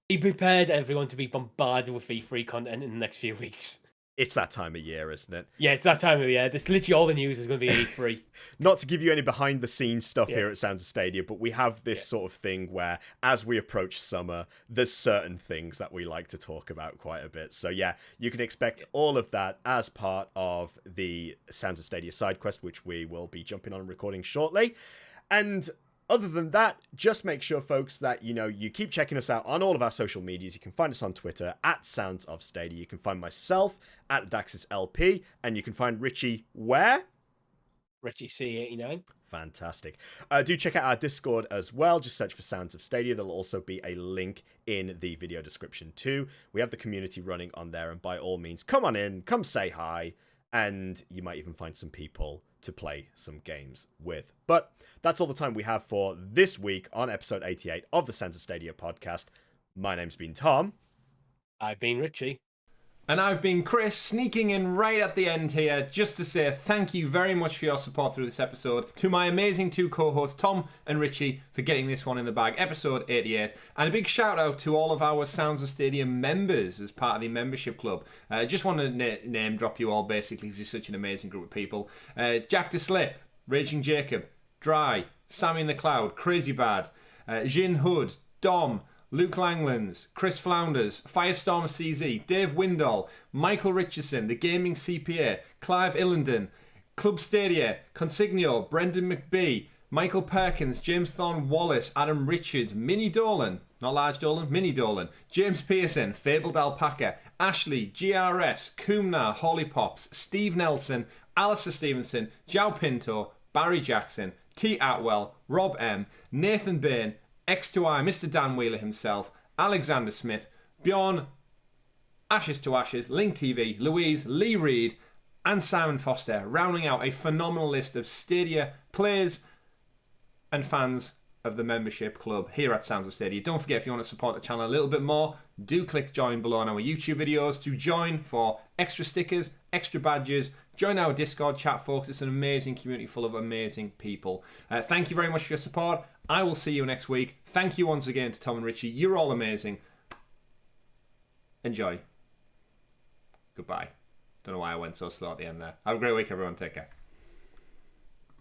Speaker 3: Be prepared, everyone, to be bombarded with E3 content in the next few weeks.
Speaker 2: It's that time of year, isn't it?
Speaker 3: Yeah, it's that time of year. This literally all the news is going to be E3.
Speaker 2: Not to give you any behind-the-scenes stuff here at Sounds of Stadia, but we have this sort of thing where, as we approach summer, there's certain things that we like to talk about quite a bit. So yeah, you can expect all of that as part of the Sounds of Stadia side quest, which we will be jumping on and recording shortly. And other than that, just make sure, folks, that, you keep checking us out on all of our social medias. You can find us on Twitter at Sounds of Stadia. You can find myself at DaxisLP, and you can find Richie where?
Speaker 3: Richie C89.
Speaker 2: Fantastic. Do check out our Discord as well. Just search for Sounds of Stadia. There'll also be a link in the video description too. We have the community running on there, and by all means, come on in, come say hi, and you might even find some people to play some games with. But that's all the time we have for this week on episode 88 of the Sounds of Stadia podcast. My name's been Tom.
Speaker 3: I've been Richie.
Speaker 1: And I've been Chris, sneaking in right at the end here just to say thank you very much for your support through this episode, to my amazing two co-hosts, Tom and Richie, for getting this one in the bag, episode 88. And a big shout out to all of our Sounds of Stadia members as part of the membership club. I just want to name drop you all, basically, because you're such an amazing group of people. Jack to Slip, Raging Jacob, Dry, Sammy in the Cloud, Crazy Bad, Jin Hood, Dom, Luke Langlands, Chris Flounders, Firestorm CZ, Dave Windall, Michael Richardson, The Gaming CPA, Clive Illenden, Club Stadia, Consignio, Brendan McBee, Michael Perkins, James Thorne Wallace, Adam Richards, Mini Dolan, not Large Dolan, Mini Dolan, James Pearson, Fabled Alpaca, Ashley, GRS, Kumnar, Holly Pops, Steve Nelson, Alistair Stevenson, João Pinto, Barry Jackson, T. Atwell, Rob M, Nathan Bain, X2I, Mr. Dan Wheeler himself, Alexander Smith, Bjorn, Ashes to Ashes, Link TV, Louise, Lee Reed, and Simon Foster, rounding out a phenomenal list of Stadia players and fans of the membership club here at Sounds of Stadia. Don't forget, if you want to support the channel a little bit more, do click join below on our YouTube videos to join for extra stickers, extra badges. Join our Discord chat, folks. It's an amazing community full of amazing people. Thank you very much for your support. I will see you next week. Thank you once again to Tom and Richie. You're all amazing. Enjoy. Goodbye. Don't know why I went so slow at the end there. Have a great week, everyone. Take care.